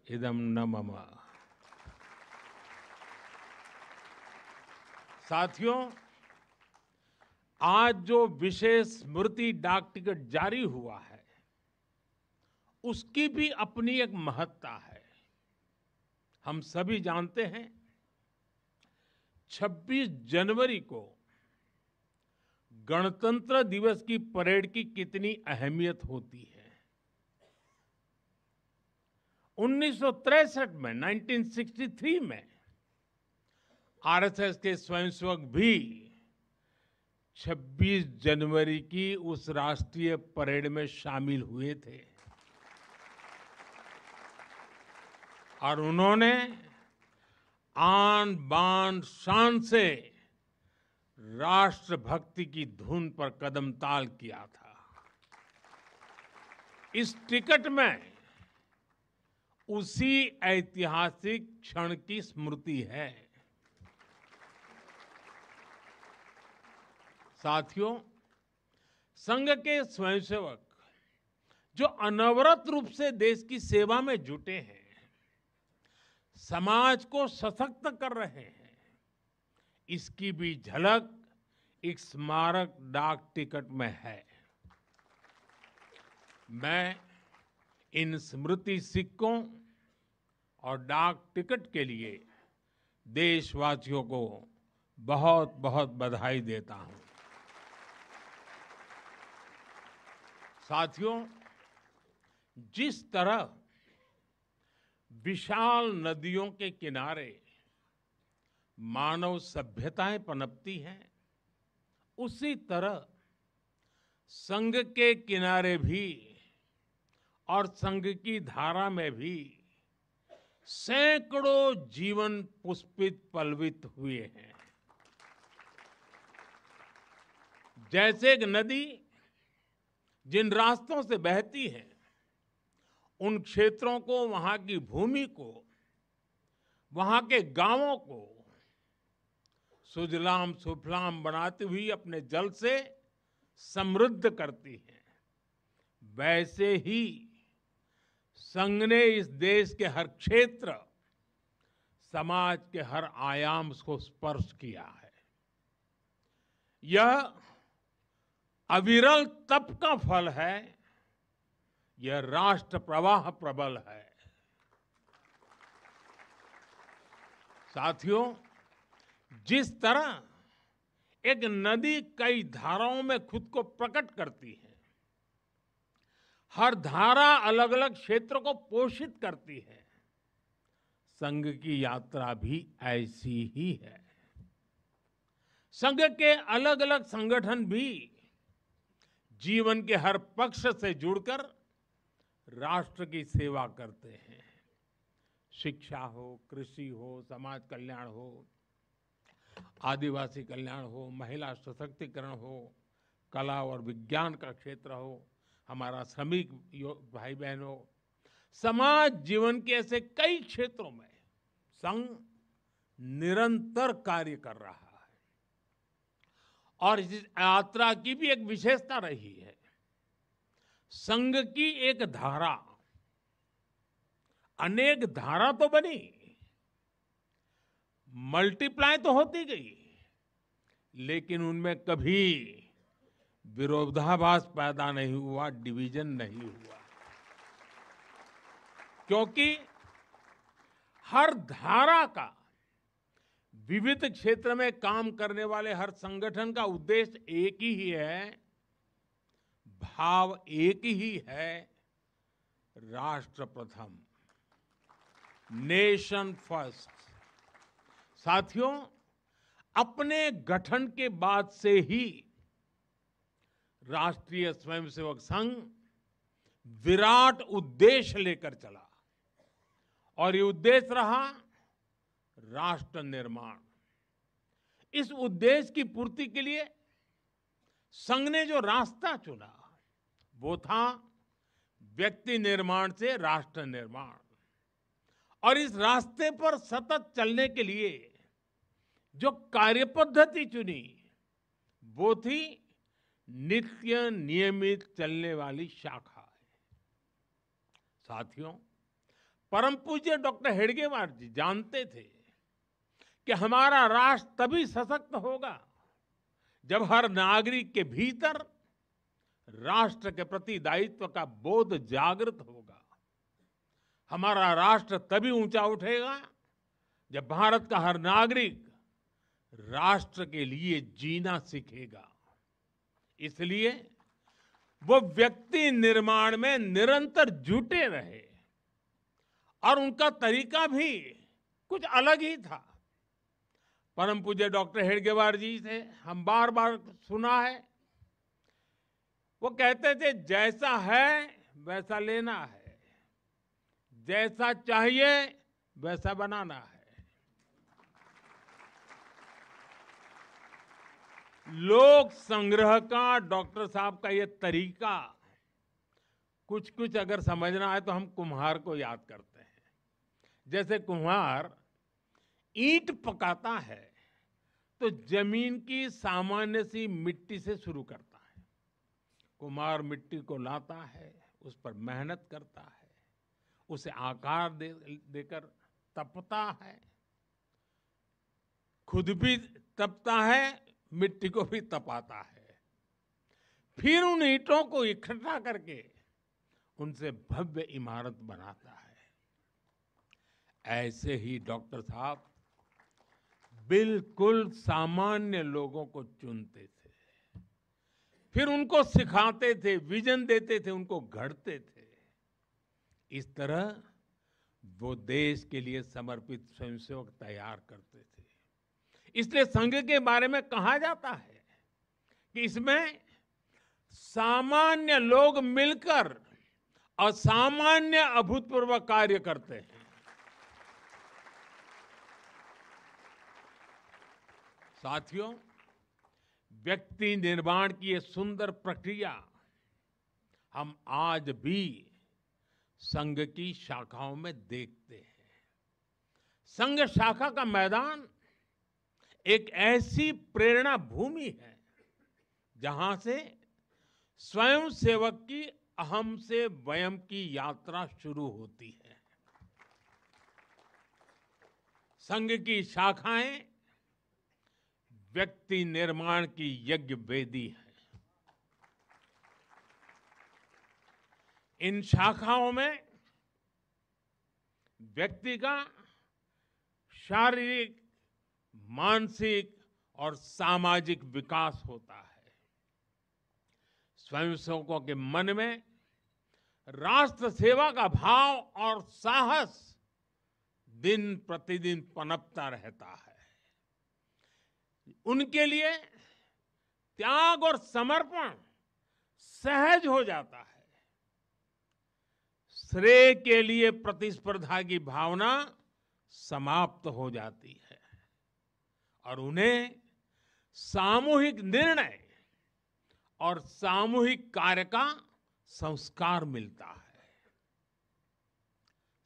इदं न मम। साथियों, आज जो विशेष स्मृति डाक टिकट जारी हुआ है उसकी भी अपनी एक महत्ता है। हम सभी जानते हैं 26 जनवरी को गणतंत्र दिवस की परेड की कितनी अहमियत होती है। 1963 में 1963 में आरएसएस के स्वयंसेवक भी 26 जनवरी की उस राष्ट्रीय परेड में शामिल हुए थे और उन्होंने आन बान शान से राष्ट्रभक्ति की धुन पर कदम ताल किया था। इस टिकट में उसी ऐतिहासिक क्षण की स्मृति है। साथियों, संघ के स्वयंसेवक जो अनवरत रूप से देश की सेवा में जुटे हैं, समाज को सशक्त कर रहे हैं, इसकी भी झलक एक स्मारक डाक टिकट में है। मैं इन स्मृति सिक्कों और डाक टिकट के लिए देशवासियों को बहुत बहुत बधाई देता हूं। साथियों, जिस तरह विशाल नदियों के किनारे मानव सभ्यताएं पनपती हैं, उसी तरह संघ के किनारे भी और संघ की धारा में भी सैकड़ों जीवन पुष्पित पल्वित हुए हैं। जैसे एक नदी जिन रास्तों से बहती है, उन क्षेत्रों को, वहां की भूमि को, वहां के गांवों को सुजलाम सुफलाम बनाती हुई अपने जल से समृद्ध करती है, वैसे ही संघ ने इस देश के हर क्षेत्र, समाज के हर आयाम को स्पर्श किया है। यह अविरल तप का फल है, यह राष्ट्र प्रवाह प्रबल है। साथियों, जिस तरह एक नदी कई धाराओं में खुद को प्रकट करती है, हर धारा अलग अलग क्षेत्र को पोषित करती है, संघ की यात्रा भी ऐसी ही है। संघ के अलग अलग संगठन भी जीवन के हर पक्ष से जुड़कर राष्ट्र की सेवा करते हैं। शिक्षा हो, कृषि हो, समाज कल्याण हो, आदिवासी कल्याण हो, महिला सशक्तिकरण हो, कला और विज्ञान का क्षेत्र हो, हमारा श्रमिक भाई बहन हो, समाज जीवन के ऐसे कई क्षेत्रों में संघ निरंतर कार्य कर रहा है। और इस यात्रा की भी एक विशेषता रही है, संघ की एक धारा, अनेक धारा तो बनी, मल्टीप्लाई तो होती गई, लेकिन उनमें कभी विरोधाभास पैदा नहीं हुआ, डिवीजन नहीं हुआ, क्योंकि हर धारा का, विविध क्षेत्र में काम करने वाले हर संगठन का उद्देश्य एक ही है, भाव एक ही है, राष्ट्र प्रथम, नेशन फर्स्ट। साथियों, अपने गठन के बाद से ही राष्ट्रीय स्वयंसेवक संघ विराट उद्देश्य लेकर चला, और ये उद्देश्य रहा राष्ट्र निर्माण। इस उद्देश्य की पूर्ति के लिए संघ ने जो रास्ता चुना वो था व्यक्ति निर्माण से राष्ट्र निर्माण, और इस रास्ते पर सतत चलने के लिए जो कार्यपद्धति चुनी वो थी नित्य नियमित चलने वाली शाखा है। साथियों, परम पूज्य डॉक्टर हेडगेवार जी जानते थे कि हमारा राष्ट्र तभी सशक्त होगा जब हर नागरिक के भीतर राष्ट्र के प्रति दायित्व का बोध जागृत होगा। हमारा राष्ट्र तभी ऊंचा उठेगा जब भारत का हर नागरिक राष्ट्र के लिए जीना सीखेगा। इसलिए वो व्यक्ति निर्माण में निरंतर जुटे रहे, और उनका तरीका भी कुछ अलग ही था। परम पूज्य डॉक्टर हेडगेवार जी से हम बार बार सुना है, वो कहते थे जैसा है वैसा लेना है, जैसा चाहिए वैसा बनाना है। लोक संग्रह का डॉक्टर साहब का ये तरीका कुछ कुछ अगर समझना है तो हम कुम्हार को याद करते हैं। जैसे कुम्हार ईंट पकाता है तो जमीन की सामान्य सी मिट्टी से शुरू करता है। कुम्हार मिट्टी को लाता है, उस पर मेहनत करता है, उसे आकार देकर तपता है, खुद भी तपता है, मिट्टी को भी तपाता है, फिर उन ईंटों को इकट्ठा करके उनसे भव्य इमारत बनाता है। ऐसे ही डॉक्टर साहब बिल्कुल सामान्य लोगों को चुनते थे, फिर उनको सिखाते थे, विजन देते थे, उनको गढ़ते थे। इस तरह वो देश के लिए समर्पित स्वयंसेवक तैयार करते थे। इसलिए संघ के बारे में कहा जाता है कि इसमें सामान्य लोग मिलकर असामान्य अभूतपूर्व कार्य करते हैं। साथियों, व्यक्ति निर्माण की ये सुंदर प्रक्रिया हम आज भी संघ की शाखाओं में देखते हैं। संघ शाखा का मैदान एक ऐसी प्रेरणा भूमि है जहां से स्वयं सेवक की अहम से वयम की यात्रा शुरू होती है। संघ की शाखाएं व्यक्ति निर्माण की यज्ञ वेदी है। इन शाखाओं में व्यक्ति का शारीरिक, मानसिक और सामाजिक विकास होता है। स्वयंसेवकों के मन में राष्ट्र सेवा का भाव और साहस दिन प्रतिदिन पनपता रहता है। उनके लिए त्याग और समर्पण सहज हो जाता है। श्रेय के लिए प्रतिस्पर्धा की भावना समाप्त हो जाती है और उन्हें सामूहिक निर्णय और सामूहिक कार्य का संस्कार मिलता है।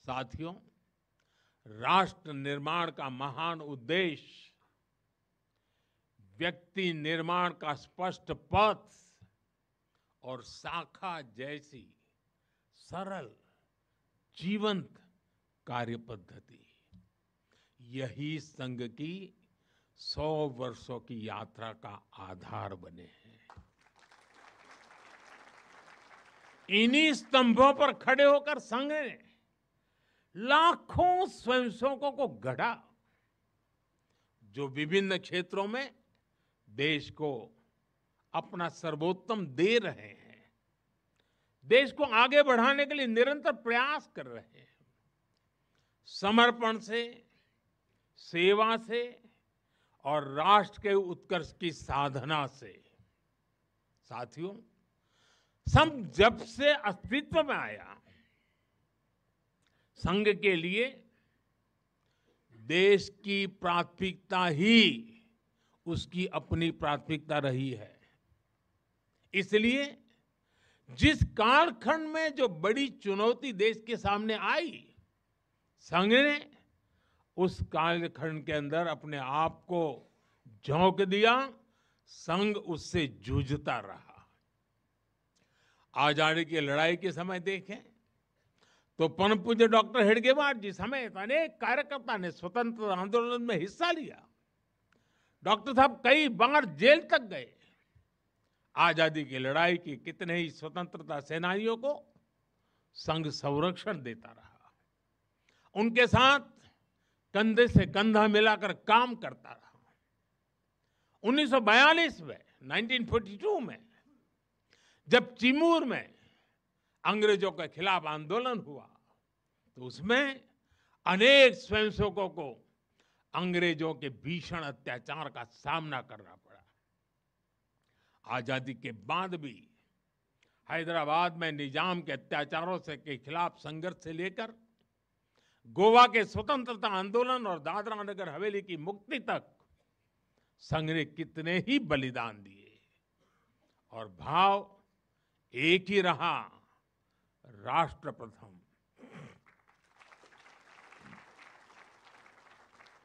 साथियों, राष्ट्र निर्माण का महान उद्देश्य व्यक्ति निर्माण का स्पष्ट पथ और शाखा जैसी सरल जीवंत कार्य पद्धति, यही संघ की 100 वर्षों की यात्रा का आधार बने हैं। इन्हीं स्तंभों पर खड़े होकर संघ ने लाखों स्वयंसेवकों को गढ़ा, जो विभिन्न क्षेत्रों में देश को अपना सर्वोत्तम दे रहे हैं, देश को आगे बढ़ाने के लिए निरंतर प्रयास कर रहे हैं। समर्पण से, सेवा से और राष्ट्र के उत्कर्ष की साधना से। साथियों, संघ जब से अस्तित्व में आया, संघ के लिए देश की प्राथमिकता ही उसकी अपनी प्राथमिकता रही है। इसलिए जिस कालखंड में जो बड़ी चुनौती देश के सामने आई, संघ ने उस कालखंड के अंदर अपने आप को झोंक दिया, संघ उससे जूझता रहा। आजादी की लड़ाई के समय देखें तो परम पूज्य डॉक्टर हेडगेवार जी समेत अनेक कार्यकर्ता ने स्वतंत्रता आंदोलन में हिस्सा लिया। डॉक्टर साहब कई बार जेल तक गए। आजादी की लड़ाई की कितने ही स्वतंत्रता सेनानियों को संघ संरक्षण देता रहा, उनके साथ कंधे से कंधा मिलाकर काम करता रहा। 1942 में 1942 में जब चिमूर में अंग्रेजों के खिलाफ आंदोलन हुआ तो उसमें अनेक स्वयंसेवकों को अंग्रेजों के भीषण अत्याचार का सामना करना पड़ा। आजादी के बाद भी हैदराबाद में निजाम के अत्याचारों के खिलाफ संघर्ष से लेकर गोवा के स्वतंत्रता आंदोलन और दादरा नगर हवेली की मुक्ति तक संघ ने कितने ही बलिदान दिए और भाव एक ही रहा, राष्ट्र प्रथम।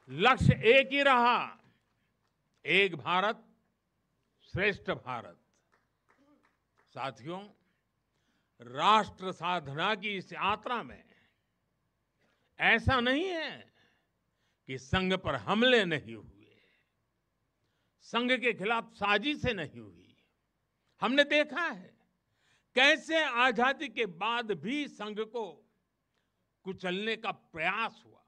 लक्ष्य एक ही रहा, एक भारत श्रेष्ठ भारत। साथियों, राष्ट्र साधना की इस यात्रा में ऐसा नहीं है कि संघ पर हमले नहीं हुए, संघ के खिलाफ साजिशें नहीं हुई। हमने देखा है कैसे आजादी के बाद भी संघ को कुचलने का प्रयास हुआ,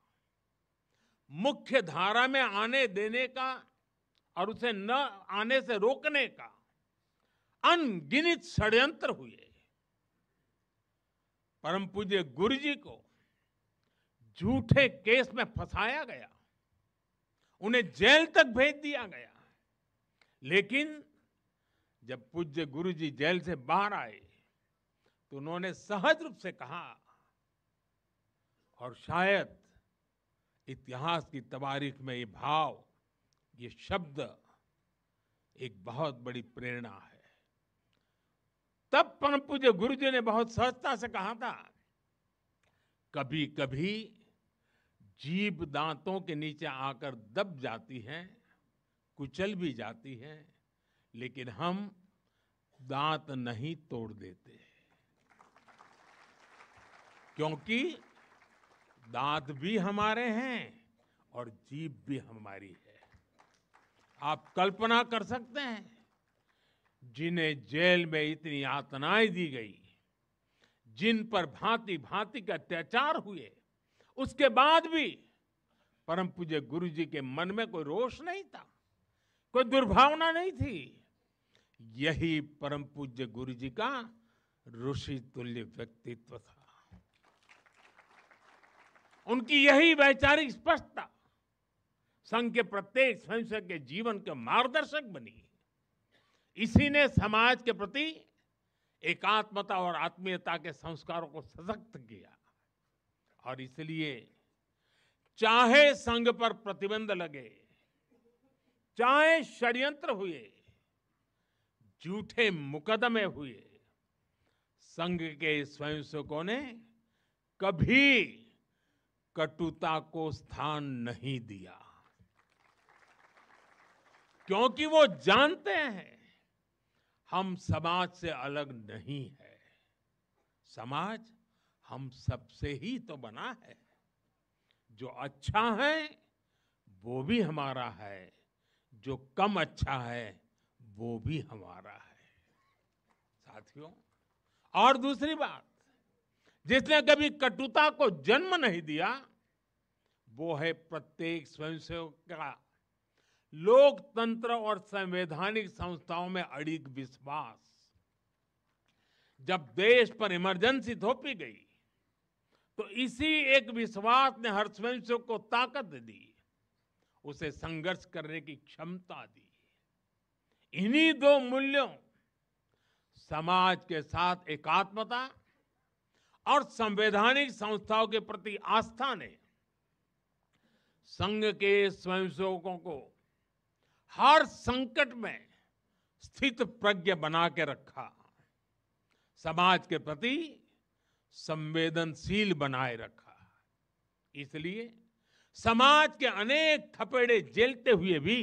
मुख्य धारा में आने देने का और उसे न आने से रोकने का अनगिनत षड्यंत्र हुए। परम पूज्य गुरु जी को झूठे केस में फंसाया गया, उन्हें जेल तक भेज दिया गया, लेकिन जब पूज्य गुरु जी जेल से बाहर आए तो उन्होंने सहज रूप से कहा, और शायद इतिहास की तवारीख में ये भाव, ये शब्द एक बहुत बड़ी प्रेरणा है। तब परम पूज्य गुरु जी ने बहुत सहजता से कहा था, कभी कभी जीभ दांतों के नीचे आकर दब जाती है, कुचल भी जाती है, लेकिन हम दांत नहीं तोड़ देते, क्योंकि दांत भी हमारे हैं और जीभ भी हमारी है। आप कल्पना कर सकते हैं, जिन्हें जेल में इतनी यातनाएं दी गई, जिन पर भांति भांति के अत्याचार हुए, उसके बाद भी परम पूज्य गुरु जी के मन में कोई रोष नहीं था, कोई दुर्भावना नहीं थी। यही परम पूज्य गुरु जी का ऋषि तुल्य व्यक्तित्व था। उनकी यही वैचारिक स्पष्टता संघ के प्रत्येक स्वयंसेवक के जीवन के मार्गदर्शक बनी। इसी ने समाज के प्रति एकात्मता और आत्मीयता के संस्कारों को सशक्त किया। और इसलिए चाहे संघ पर प्रतिबंध लगे, चाहे षड्यंत्र हुए, झूठे मुकदमे हुए, संघ के स्वयंसेवकों ने कभी कटुता को स्थान नहीं दिया, क्योंकि वो जानते हैं हम समाज से अलग नहीं है। समाज हम सबसे ही तो बना है। जो अच्छा है वो भी हमारा है, जो कम अच्छा है वो भी हमारा है। साथियों, और दूसरी बात, जिसने कभी कटुता को जन्म नहीं दिया, वो है प्रत्येक स्वयंसेवक का लोकतंत्र और संवैधानिक संस्थाओं में अडिग विश्वास। जब देश पर इमरजेंसी थोपी गई तो इसी एक विश्वास ने हर स्वयंसेवक को ताकत दी, उसे संघर्ष करने की क्षमता दी। इन्हीं दो मूल्यों, समाज के साथ एकात्मता और संवैधानिक संस्थाओं के प्रति आस्था ने संघ के स्वयंसेवकों को हर संकट में स्थित प्रज्ञ बना के रखा, समाज के प्रति संवेदनशील बनाए रखा। इसलिए समाज के अनेक थपेड़े झेलते हुए भी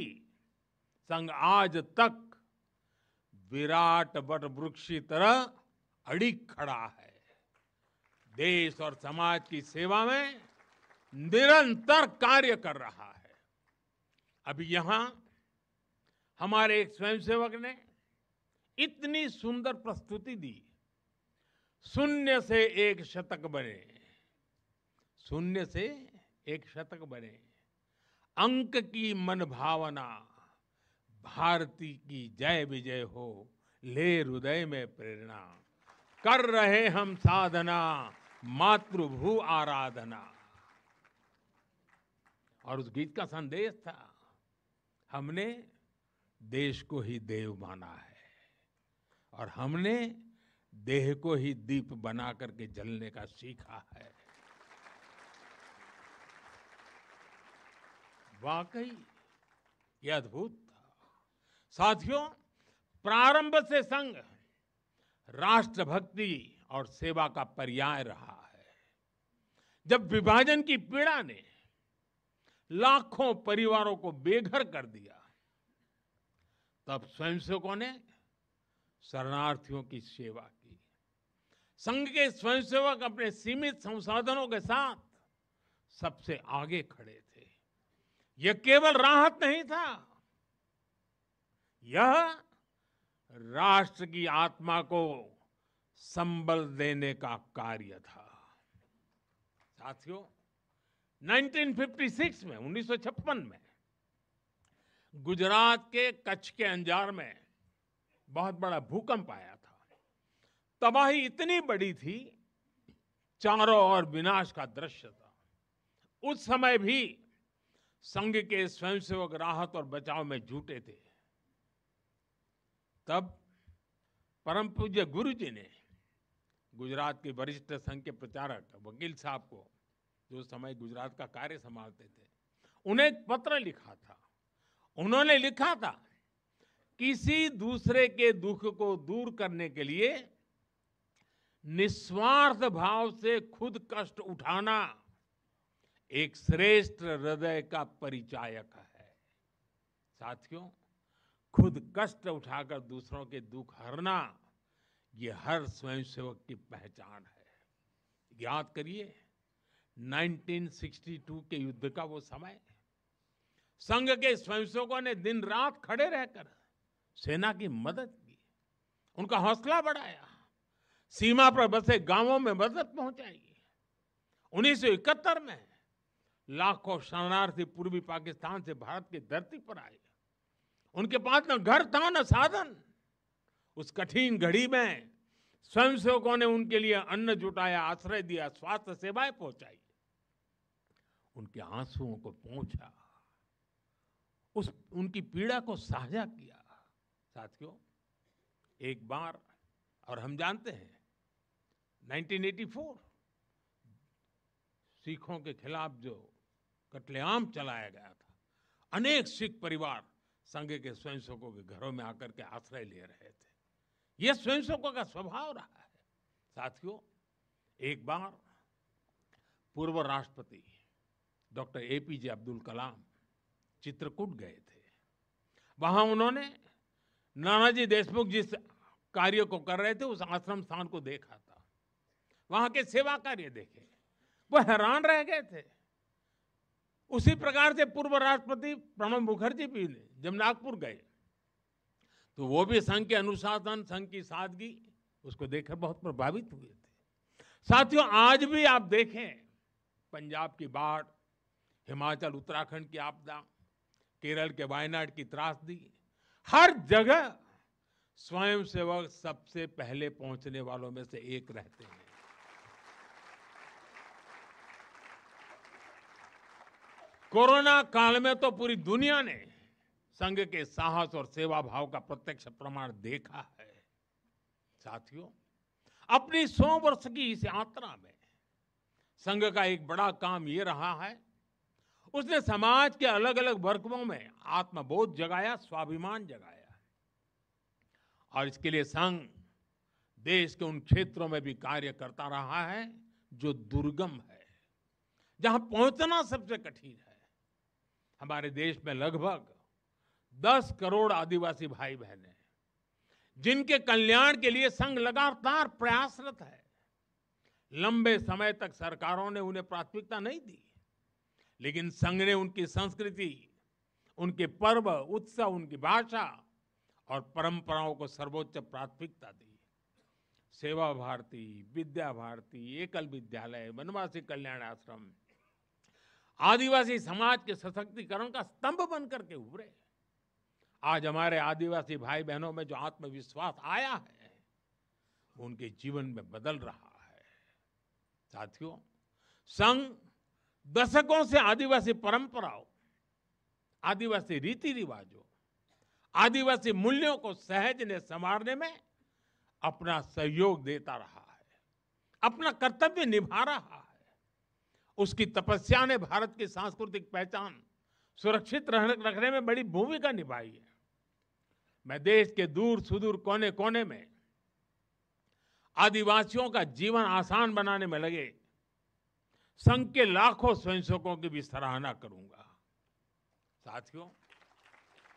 संघ आज तक विराट वट वृक्ष की तरह अडिग खड़ा है। देश और समाज की सेवा में निरंतर कार्य कर रहा है। अभी यहां हमारे एक स्वयंसेवक ने इतनी सुंदर प्रस्तुति दी, शून्य से एक शतक बने, शून्य से एक शतक बने, अंक की मन भावना, भारती की जय विजय हो, ले हृदय में प्रेरणा, कर रहे हम साधना, मातृभू आराधना। और उस गीत का संदेश था, हमने देश को ही देव माना है और हमने देह को ही दीप बना करके जलने का सीखा है। वाकई यह अद्भुत था। साथियों, प्रारंभ से संघ राष्ट्रभक्ति और सेवा का पर्याय रहा है। जब विभाजन की पीड़ा ने लाखों परिवारों को बेघर कर दिया, तब स्वयंसेवकों ने शरणार्थियों की सेवा की। संघ के स्वयंसेवक अपने सीमित संसाधनों के साथ सबसे आगे खड़े थे। यह केवल राहत नहीं था, यह राष्ट्र की आत्मा को संबल देने का कार्य था। साथियों, 1956 में 1956 में गुजरात के कच्छ के अंजार में बहुत बड़ा भूकंप आया था। तबाही इतनी बड़ी थी, चारों ओर विनाश का दृश्य था। उस समय भी संघ के स्वयंसेवक राहत और बचाव में जुटे थे। तब परम पूज्य गुरु जी ने गुजरात के वरिष्ठ संघ के प्रचारक वकील साहब को, जो उस समय गुजरात का कार्य संभालते थे, उन्हें एक पत्र लिखा था। उन्होंने लिखा था, किसी दूसरे के दुख को दूर करने के लिए निस्वार्थ भाव से खुद कष्ट उठाना एक श्रेष्ठ हृदय का परिचायक है। साथियों, खुद कष्ट उठाकर दूसरों के दुख हरना, ये हर स्वयंसेवक की पहचान है। याद करिए 1962 के युद्ध का वो समय, संघ के स्वयंसेवकों ने दिन रात खड़े रहकर सेना की मदद की, उनका हौसला बढ़ाया, सीमा पर बसे गांवों में मदद पहुंचाई। 1971 में लाखों शरणार्थी पूर्वी पाकिस्तान से भारत की धरती पर आए। उनके पास न घर था न साधन। उस कठिन घड़ी में स्वयंसेवकों ने उनके लिए अन्न जुटाया, आश्रय दिया, स्वास्थ्य सेवाएं पहुंचाई, उनके आंसुओं को पहुंचा, उनकी पीड़ा को साझा किया। साथियों, एक बार और हम जानते हैं 1984 सिखों के खिलाफ जो कत्लेआम चलाया गया था, अनेक सिख परिवार संघ के स्वयंसेवकों के घरों में आकर के आश्रय ले रहे थे। यह स्वयंसेवकों का स्वभाव रहा है। साथियों, एक बार पूर्व राष्ट्रपति डॉक्टर एपीजे अब्दुल कलाम चित्रकूट गए थे। वहां उन्होंने नानाजी देशमुख जिस कार्य को कर रहे थे उस आश्रम स्थान को देखा था, वहां के सेवा कार्य देखे, वो हैरान रह गए थे। उसी प्रकार से पूर्व राष्ट्रपति प्रणब मुखर्जी भी ने जब नागपुर गए तो वो भी संघ के अनुशासन, संघ की सादगी उसको देखकर बहुत प्रभावित हुए थे। साथियों, आज भी आप देखें, पंजाब की बाढ़, हिमाचल उत्तराखंड की आपदा, केरल के वायनाड की त्रासदी, हर जगह स्वयंसेवक सबसे पहले पहुंचने वालों में से एक रहते हैं। कोरोना काल में तो पूरी दुनिया ने संघ के साहस और सेवा भाव का प्रत्यक्ष प्रमाण देखा है। साथियों, अपनी 100 वर्ष की इस यात्रा में संघ का एक बड़ा काम ये रहा है, उसने समाज के अलग अलग वर्गों में आत्मबोध जगाया, स्वाभिमान जगाया। और इसके लिए संघ देश के उन क्षेत्रों में भी कार्य करता रहा है जो दुर्गम है, जहां पहुंचना सबसे कठिन है। हमारे देश में लगभग 10 करोड़ आदिवासी भाई बहन हैं, जिनके कल्याण के लिए संघ लगातार प्रयासरत है। लंबे समय तक सरकारों ने उन्हें प्राथमिकता नहीं दी, लेकिन संघ ने उनकी संस्कृति, उनके पर्व, उत्सव, उनकी भाषा और परंपराओं को सर्वोच्च प्राथमिकता दी। सेवा भारती, विद्या भारती, एकल विद्यालय, वनवासी कल्याण आश्रम आदिवासी समाज के सशक्तिकरण का स्तंभ बनकर के उभरे। आज हमारे आदिवासी भाई बहनों में जो आत्मविश्वास आया है, वो उनके जीवन में बदल रहा है। साथियों, संघ दशकों से आदिवासी परंपराओं, आदिवासी रीति रिवाजों, आदिवासी मूल्यों को सहजने संवारने में अपना सहयोग देता रहा है, अपना कर्तव्य निभा रहा है। उसकी तपस्या ने भारत की सांस्कृतिक पहचान सुरक्षित रखने में बड़ी भूमिका निभाई है। मैं देश के दूर सुदूर कोने कोने में आदिवासियों का जीवन आसान बनाने में लगे संघ के लाखों स्वयंसेवकों की भी सराहना करूंगा। साथियों,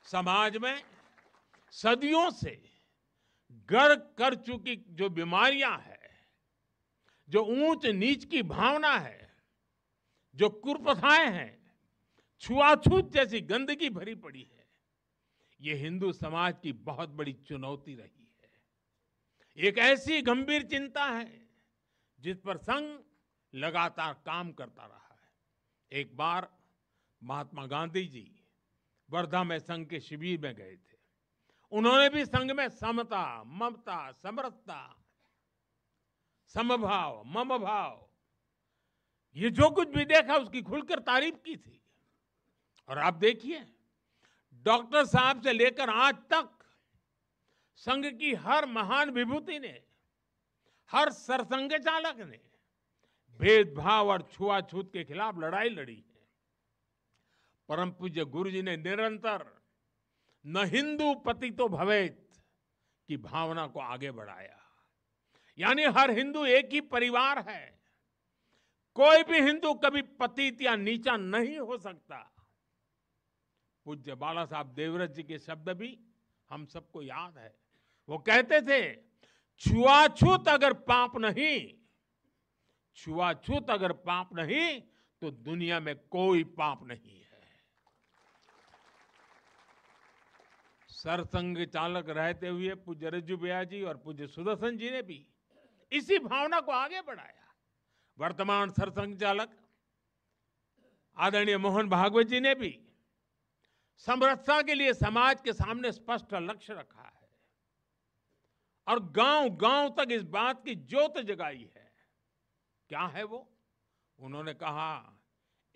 समाज में सदियों से घर कर चुकी जो बीमारियां हैं, जो ऊंच नीच की भावना है, जो कुप्रथाएं हैं, छुआछूत जैसी गंदगी भरी पड़ी है, ये हिंदू समाज की बहुत बड़ी चुनौती रही है। एक ऐसी गंभीर चिंता है जिस पर संघ लगातार काम करता रहा है। एक बार महात्मा गांधी जी वर्धा में संघ के शिविर में गए थे। उन्होंने भी संघ में समता, ममता, समरसता, समभाव, मम भाव, ये जो कुछ भी देखा उसकी खुलकर तारीफ की थी। और आप देखिए, डॉक्टर साहब से लेकर आज तक संघ की हर महान विभूति ने, हर सरसंघ चालक ने भेदभाव और छुआछूत के खिलाफ लड़ाई लड़ी है। परम पूज्य गुरु जी ने निरंतर न हिंदू पतितो भवेत की भावना को आगे बढ़ाया। यानी हर हिंदू एक ही परिवार है, कोई भी हिंदू कभी पतित या नीचा नहीं हो सकता। पूज्य बाला साहब देवव्रत जी के शब्द भी हम सबको याद है। वो कहते थे, छुआछूत अगर पाप नहीं, छुआछूत अगर पाप नहीं तो दुनिया में कोई पाप नहीं है। सरसंघ चालक रहते हुए पूज्य रज्जू भैया जी और पूज्य सुदर्शन जी ने भी इसी भावना को आगे बढ़ाया। वर्तमान सरसंघ चालक आदरणीय मोहन भागवत जी ने भी समरसता के लिए समाज के सामने स्पष्ट लक्ष्य रखा है और गांव गांव तक इस बात की ज्योत जगाई है। क्या है वो? उन्होंने कहा,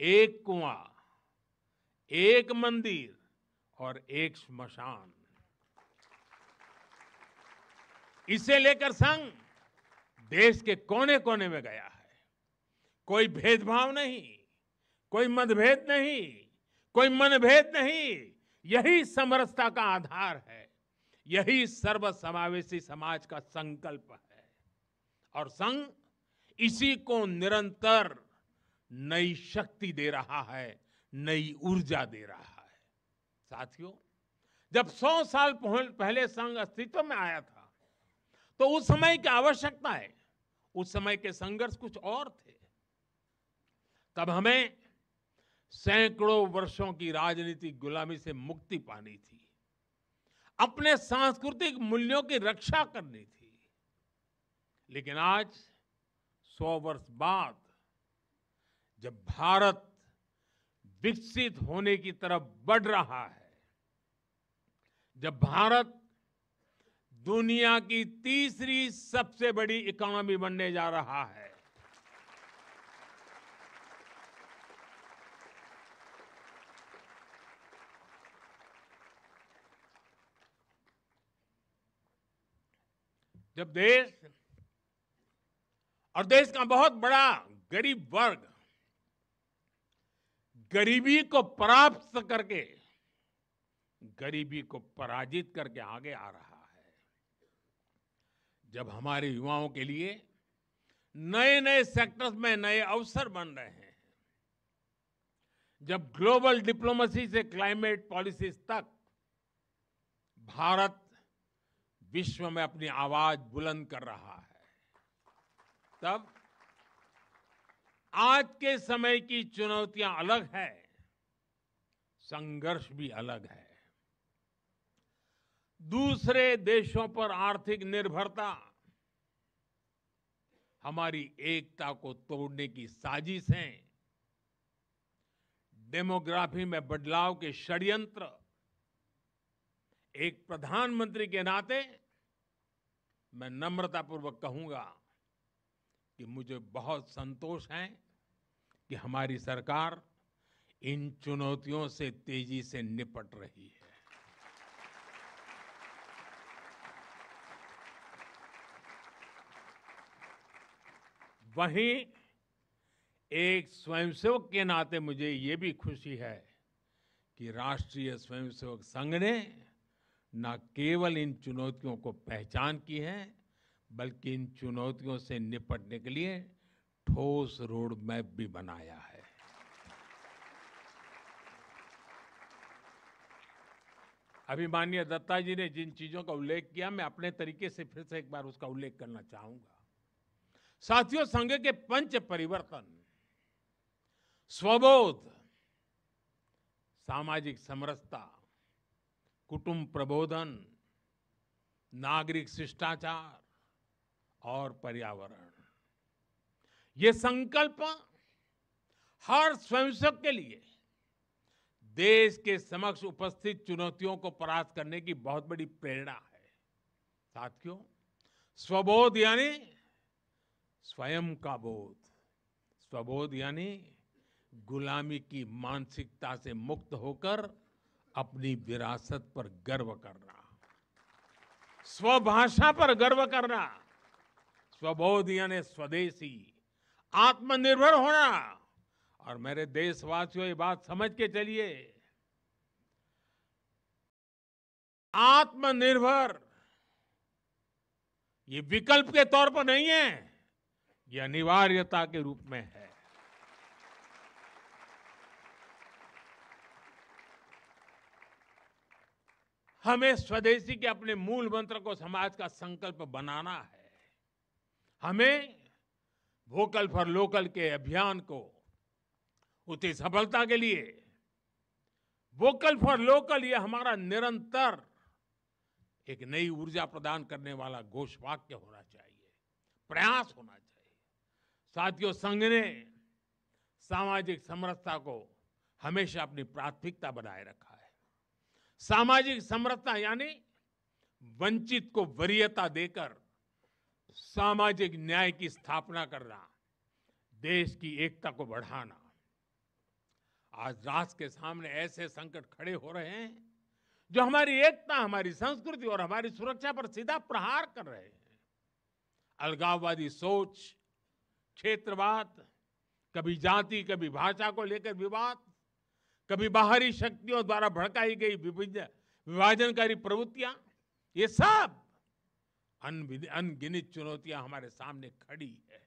एक कुआं, एक मंदिर और एक श्मशान। इसे लेकर संघ देश के कोने कोने में गया है। कोई भेदभाव नहीं, कोई मतभेद नहीं, कोई मनभेद नहीं। यही समरसता का आधार है, यही सर्वसमावेशी समाज का संकल्प है। और संघ इसी को निरंतर नई शक्ति दे रहा है, नई ऊर्जा दे रहा है। साथियों, जब 100 साल पहले संघ अस्तित्व में आया था तो उस समय की आवश्यकताएं, उस समय के संघर्ष कुछ और थे। तब हमें सैकड़ों वर्षों की राजनीतिक गुलामी से मुक्ति पानी थी, अपने सांस्कृतिक मूल्यों की रक्षा करनी थी। लेकिन आज 100 वर्ष बाद जब भारत विकसित होने की तरफ बढ़ रहा है, जब भारत दुनिया की तीसरी सबसे बड़ी इकोनॉमी बनने जा रहा है, जब देश और देश का बहुत बड़ा गरीब वर्ग गरीबी को परास्त करके, गरीबी को पराजित करके आगे आ रहा है, जब हमारे युवाओं के लिए नए नए सेक्टर्स में नए अवसर बन रहे हैं, जब ग्लोबल डिप्लोमेसी से क्लाइमेट पॉलिसीज तक भारत विश्व में अपनी आवाज बुलंद कर रहा है, तब आज के समय की चुनौतियां अलग है, संघर्ष भी अलग है। दूसरे देशों पर आर्थिक निर्भरता हमारी एकता को तोड़ने की साजिश है। डेमोग्राफी में बदलाव के षड्यंत्र। एक प्रधानमंत्री के नाते मैं नम्रतापूर्वक कहूंगा कि मुझे बहुत संतोष है कि हमारी सरकार इन चुनौतियों से तेजी से निपट रही है। वहीं एक स्वयंसेवक के नाते मुझे ये भी खुशी है कि राष्ट्रीय स्वयंसेवक संघ ने न केवल इन चुनौतियों को पहचान की है, बल्कि इन चुनौतियों से निपटने के लिए ठोस रोड मैप भी बनाया है। अभी माननीय दत्ता जी ने जिन चीजों का उल्लेख किया, मैं अपने तरीके से फिर से एक बार उसका उल्लेख करना चाहूंगा। साथियों, संघ के पंच परिवर्तन, स्वबोध, सामाजिक समरसता, कुटुंब प्रबोधन, नागरिक शिष्टाचार और पर्यावरण, ये संकल्प हर स्वयंसेवक के लिए देश के समक्ष उपस्थित चुनौतियों को परास्त करने की बहुत बड़ी प्रेरणा है। साथियों, स्वबोध यानी स्वयं का बोध, स्वबोध यानी गुलामी की मानसिकता से मुक्त होकर अपनी विरासत पर गर्व करना, स्वभाषा पर गर्व करना। स्वबोध यानी स्वदेशी, आत्मनिर्भर होना। और मेरे देशवासियों, ये बात समझ के चलिए, आत्मनिर्भर ये विकल्प के तौर पर नहीं है, ये अनिवार्यता के रूप में है। हमें स्वदेशी के अपने मूल मंत्र को समाज का संकल्प बनाना है। हमें वोकल फॉर लोकल के अभियान को उसकी सफलता के लिए वोकल फॉर लोकल ये हमारा निरंतर एक नई ऊर्जा प्रदान करने वाला घोषवाक्य होना चाहिए, प्रयास होना चाहिए। साथियों, संघ ने सामाजिक समरसता को हमेशा अपनी प्राथमिकता बनाए रखा है। सामाजिक समरसता यानी वंचित को वरीयता देकर सामाजिक न्याय की स्थापना करना, देश की एकता को बढ़ाना। आज राष्ट्र के सामने ऐसे संकट खड़े हो रहे हैं जो हमारी एकता, हमारी संस्कृति और हमारी सुरक्षा पर सीधा प्रहार कर रहे हैं। अलगाववादी सोच, क्षेत्रवाद, कभी जाति, कभी भाषा को लेकर विवाद, कभी बाहरी शक्तियों द्वारा भड़काई गई विभाजनकारी प्रवृत्तियां, ये सब अनगिनत चुनौतियां हमारे सामने खड़ी है।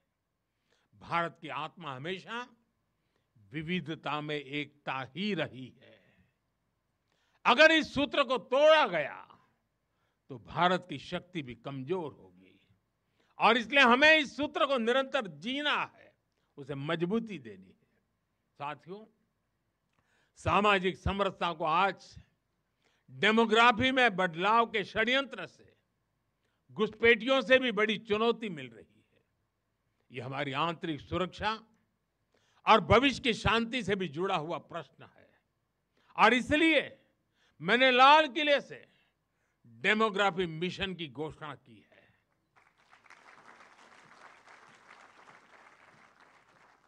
भारत की आत्मा हमेशा विविधता में एकता ही रही है। अगर इस सूत्र को तोड़ा गया तो भारत की शक्ति भी कमजोर होगी और इसलिए हमें इस सूत्र को निरंतर जीना है, उसे मजबूती देनी है। साथियों, सामाजिक समरसता को आज डेमोग्राफी में बदलाव के षड्यंत्र से, घुसपैठियों से भी बड़ी चुनौती मिल रही है। यह हमारी आंतरिक सुरक्षा और भविष्य की शांति से भी जुड़ा हुआ प्रश्न है और इसलिए मैंने लाल किले से डेमोग्राफी मिशन की घोषणा की है।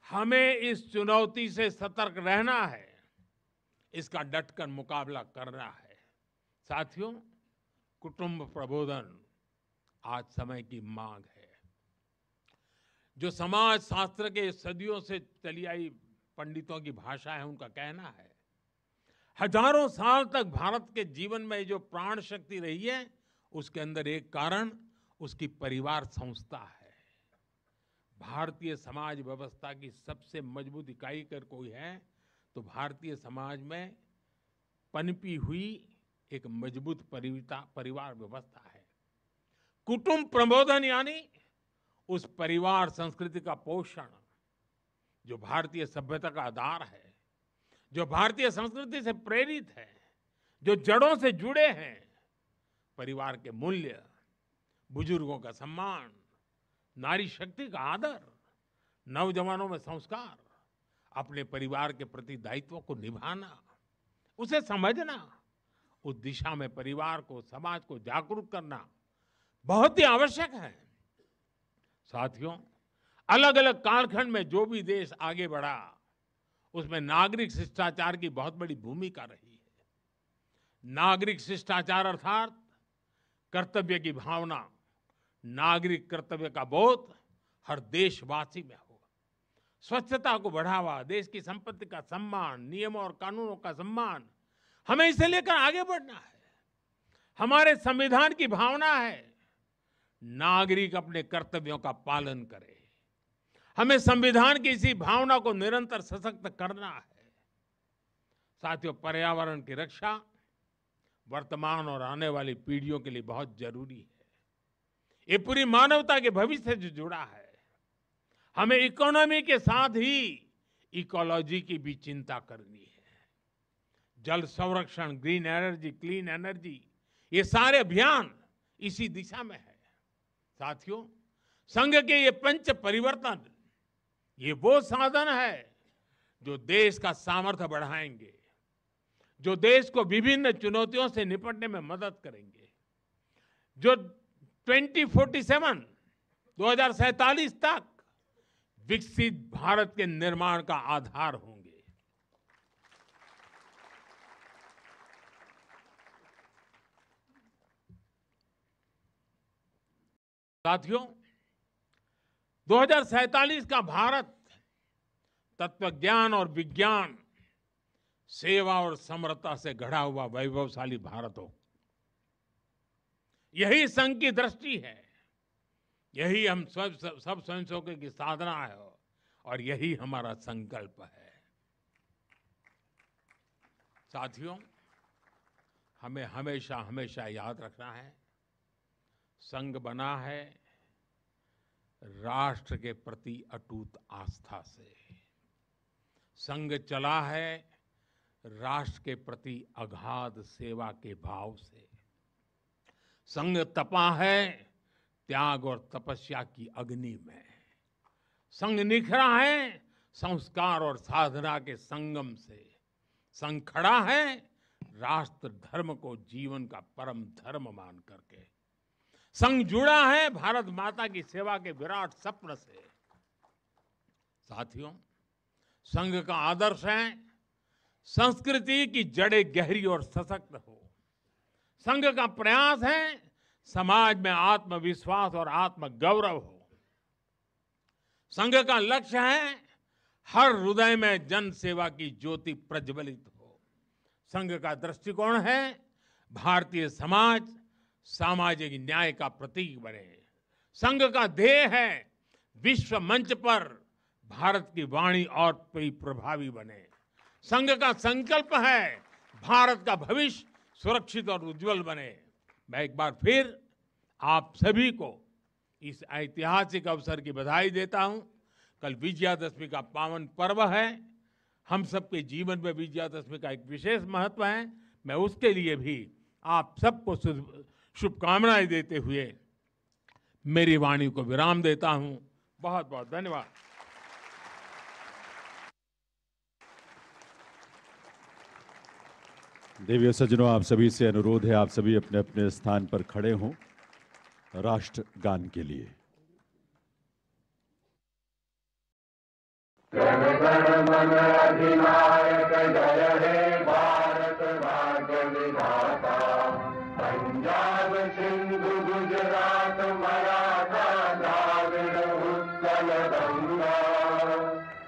हमें इस चुनौती से सतर्क रहना है, इसका डटकर मुकाबला करना है। साथियों, कुटुंब प्रबोधन आज समय की मांग है। जो समाज शास्त्र के सदियों से चली आई पंडितों की भाषा है, उनका कहना है, हजारों साल तक भारत के जीवन में जो प्राण शक्ति रही है, उसके अंदर एक कारण उसकी परिवार संस्था है। भारतीय समाज व्यवस्था की सबसे मजबूत इकाई अगर कोई है तो भारतीय समाज में पनपी हुई एक मजबूत परिवार व्यवस्था है। कुटुंब प्रबोधन यानी उस परिवार संस्कृति का पोषण जो भारतीय सभ्यता का आधार है, जो भारतीय संस्कृति से प्रेरित है, जो जड़ों से जुड़े हैं। परिवार के मूल्य, बुजुर्गों का सम्मान, नारी शक्ति का आदर, नौजवानों में संस्कार, अपने परिवार के प्रति दायित्व को निभाना, उसे समझना, उस दिशा में परिवार को, समाज को जागरूक करना बहुत ही आवश्यक है। साथियों, अलग अलग कालखंड में जो भी देश आगे बढ़ा, उसमें नागरिक शिष्टाचार की बहुत बड़ी भूमिका रही है। नागरिक शिष्टाचार अर्थात कर्तव्य की भावना, नागरिक कर्तव्य का बोध हर देशवासी में हो। स्वच्छता को बढ़ावा, देश की संपत्ति का सम्मान, नियमों और कानूनों का सम्मान, हमें इसे लेकर आगे बढ़ना है। हमारे संविधान की भावना है नागरिक अपने कर्तव्यों का पालन करे। हमें संविधान की इसी भावना को निरंतर सशक्त करना है। साथियों, पर्यावरण की रक्षा वर्तमान और आने वाली पीढ़ियों के लिए बहुत जरूरी है। ये पूरी मानवता के भविष्य से जुड़ा है। हमें इकोनॉमी के साथ ही इकोलॉजी की भी चिंता करनी है। जल संरक्षण, ग्रीन एनर्जी, क्लीन एनर्जी, ये सारे अभियान इसी दिशा में है। साथियों, संघ के ये पंच परिवर्तन, ये वो साधन है जो देश का सामर्थ्य बढ़ाएंगे, जो देश को विभिन्न चुनौतियों से निपटने में मदद करेंगे, जो 2047 तक विकसित भारत के निर्माण का आधार होंगे। साथियों, 2047 का भारत तत्वज्ञान और विज्ञान, सेवा और समरसता से घड़ा हुआ वैभवशाली भारत हो। यही संघ की दृष्टि है, यही हम सब स्वयंसेवकों की साधना है और यही हमारा संकल्प है। साथियों, हमें हमेशा हमेशा याद रखना है, संघ बना है राष्ट्र के प्रति अटूट आस्था से। संघ चला है राष्ट्र के प्रति अगाध सेवा के भाव से। संघ तपा है त्याग और तपस्या की अग्नि में। संघ निखरा है संस्कार और साधना के संगम से। संघ खड़ा है राष्ट्र धर्म को जीवन का परम धर्म मान करके। संघ जुड़ा है भारत माता की सेवा के विराट स्वप्न से। साथियों, संघ का आदर्श है संस्कृति की जड़ें गहरी और सशक्त हो। संघ का प्रयास है समाज में आत्मविश्वास और आत्मगौरव हो। संघ का लक्ष्य है हर हृदय में जन सेवा की ज्योति प्रज्वलित हो। संघ का दृष्टिकोण है भारतीय समाज सामाजिक न्याय का प्रतीक बने। संघ का ध्येय है विश्व मंच पर भारत की वाणी और भी प्रभावी बने। संघ का संकल्प है भारत का भविष्य सुरक्षित और उज्जवल बने। मैं एक बार फिर आप सभी को इस ऐतिहासिक अवसर की बधाई देता हूं। कल विजयादशमी का पावन पर्व है। हम सबके जीवन में विजयादशमी का एक विशेष महत्व है। मैं उसके लिए भी आप सबको शुभकामनाएं देते हुए मेरी वाणी को विराम देता हूं। बहुत बहुत धन्यवाद। देवीय सज्जनों, आप सभी से अनुरोध है, आप सभी अपने अपने स्थान पर खड़े हों राष्ट्रगान के लिए। जन गण मन अधिनायक जय हे भारत भाग्य विधाता। पंजाब सिंधु गुजरात मराठा द्राविड़ उत्कल गंगा।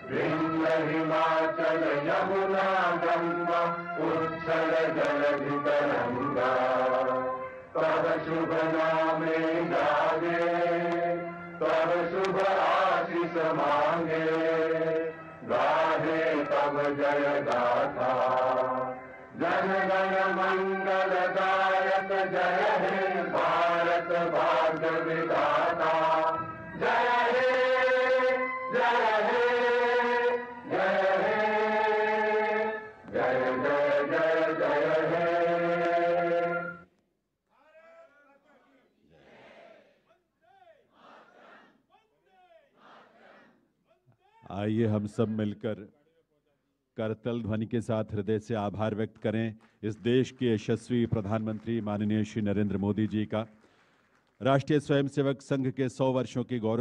विंध्य हिमाचल यमुना गंगा उच्छल जलधि तरंगा। तब शुभ नामे जागे तब शुभ आशीष मांगे। गाहे तब जय गाथा जन गण मंगल दायक जय हे भारत भाग्य विधाता। जय हे जय हे जय हे जय जय जय जय हे। आइए हम सब मिलकर करतल ध्वनि के साथ हृदय से आभार व्यक्त करें इस देश के यशस्वी प्रधानमंत्री माननीय श्री नरेंद्र मोदी जी का। राष्ट्रीय स्वयंसेवक संघ के 100 वर्षों की गौरव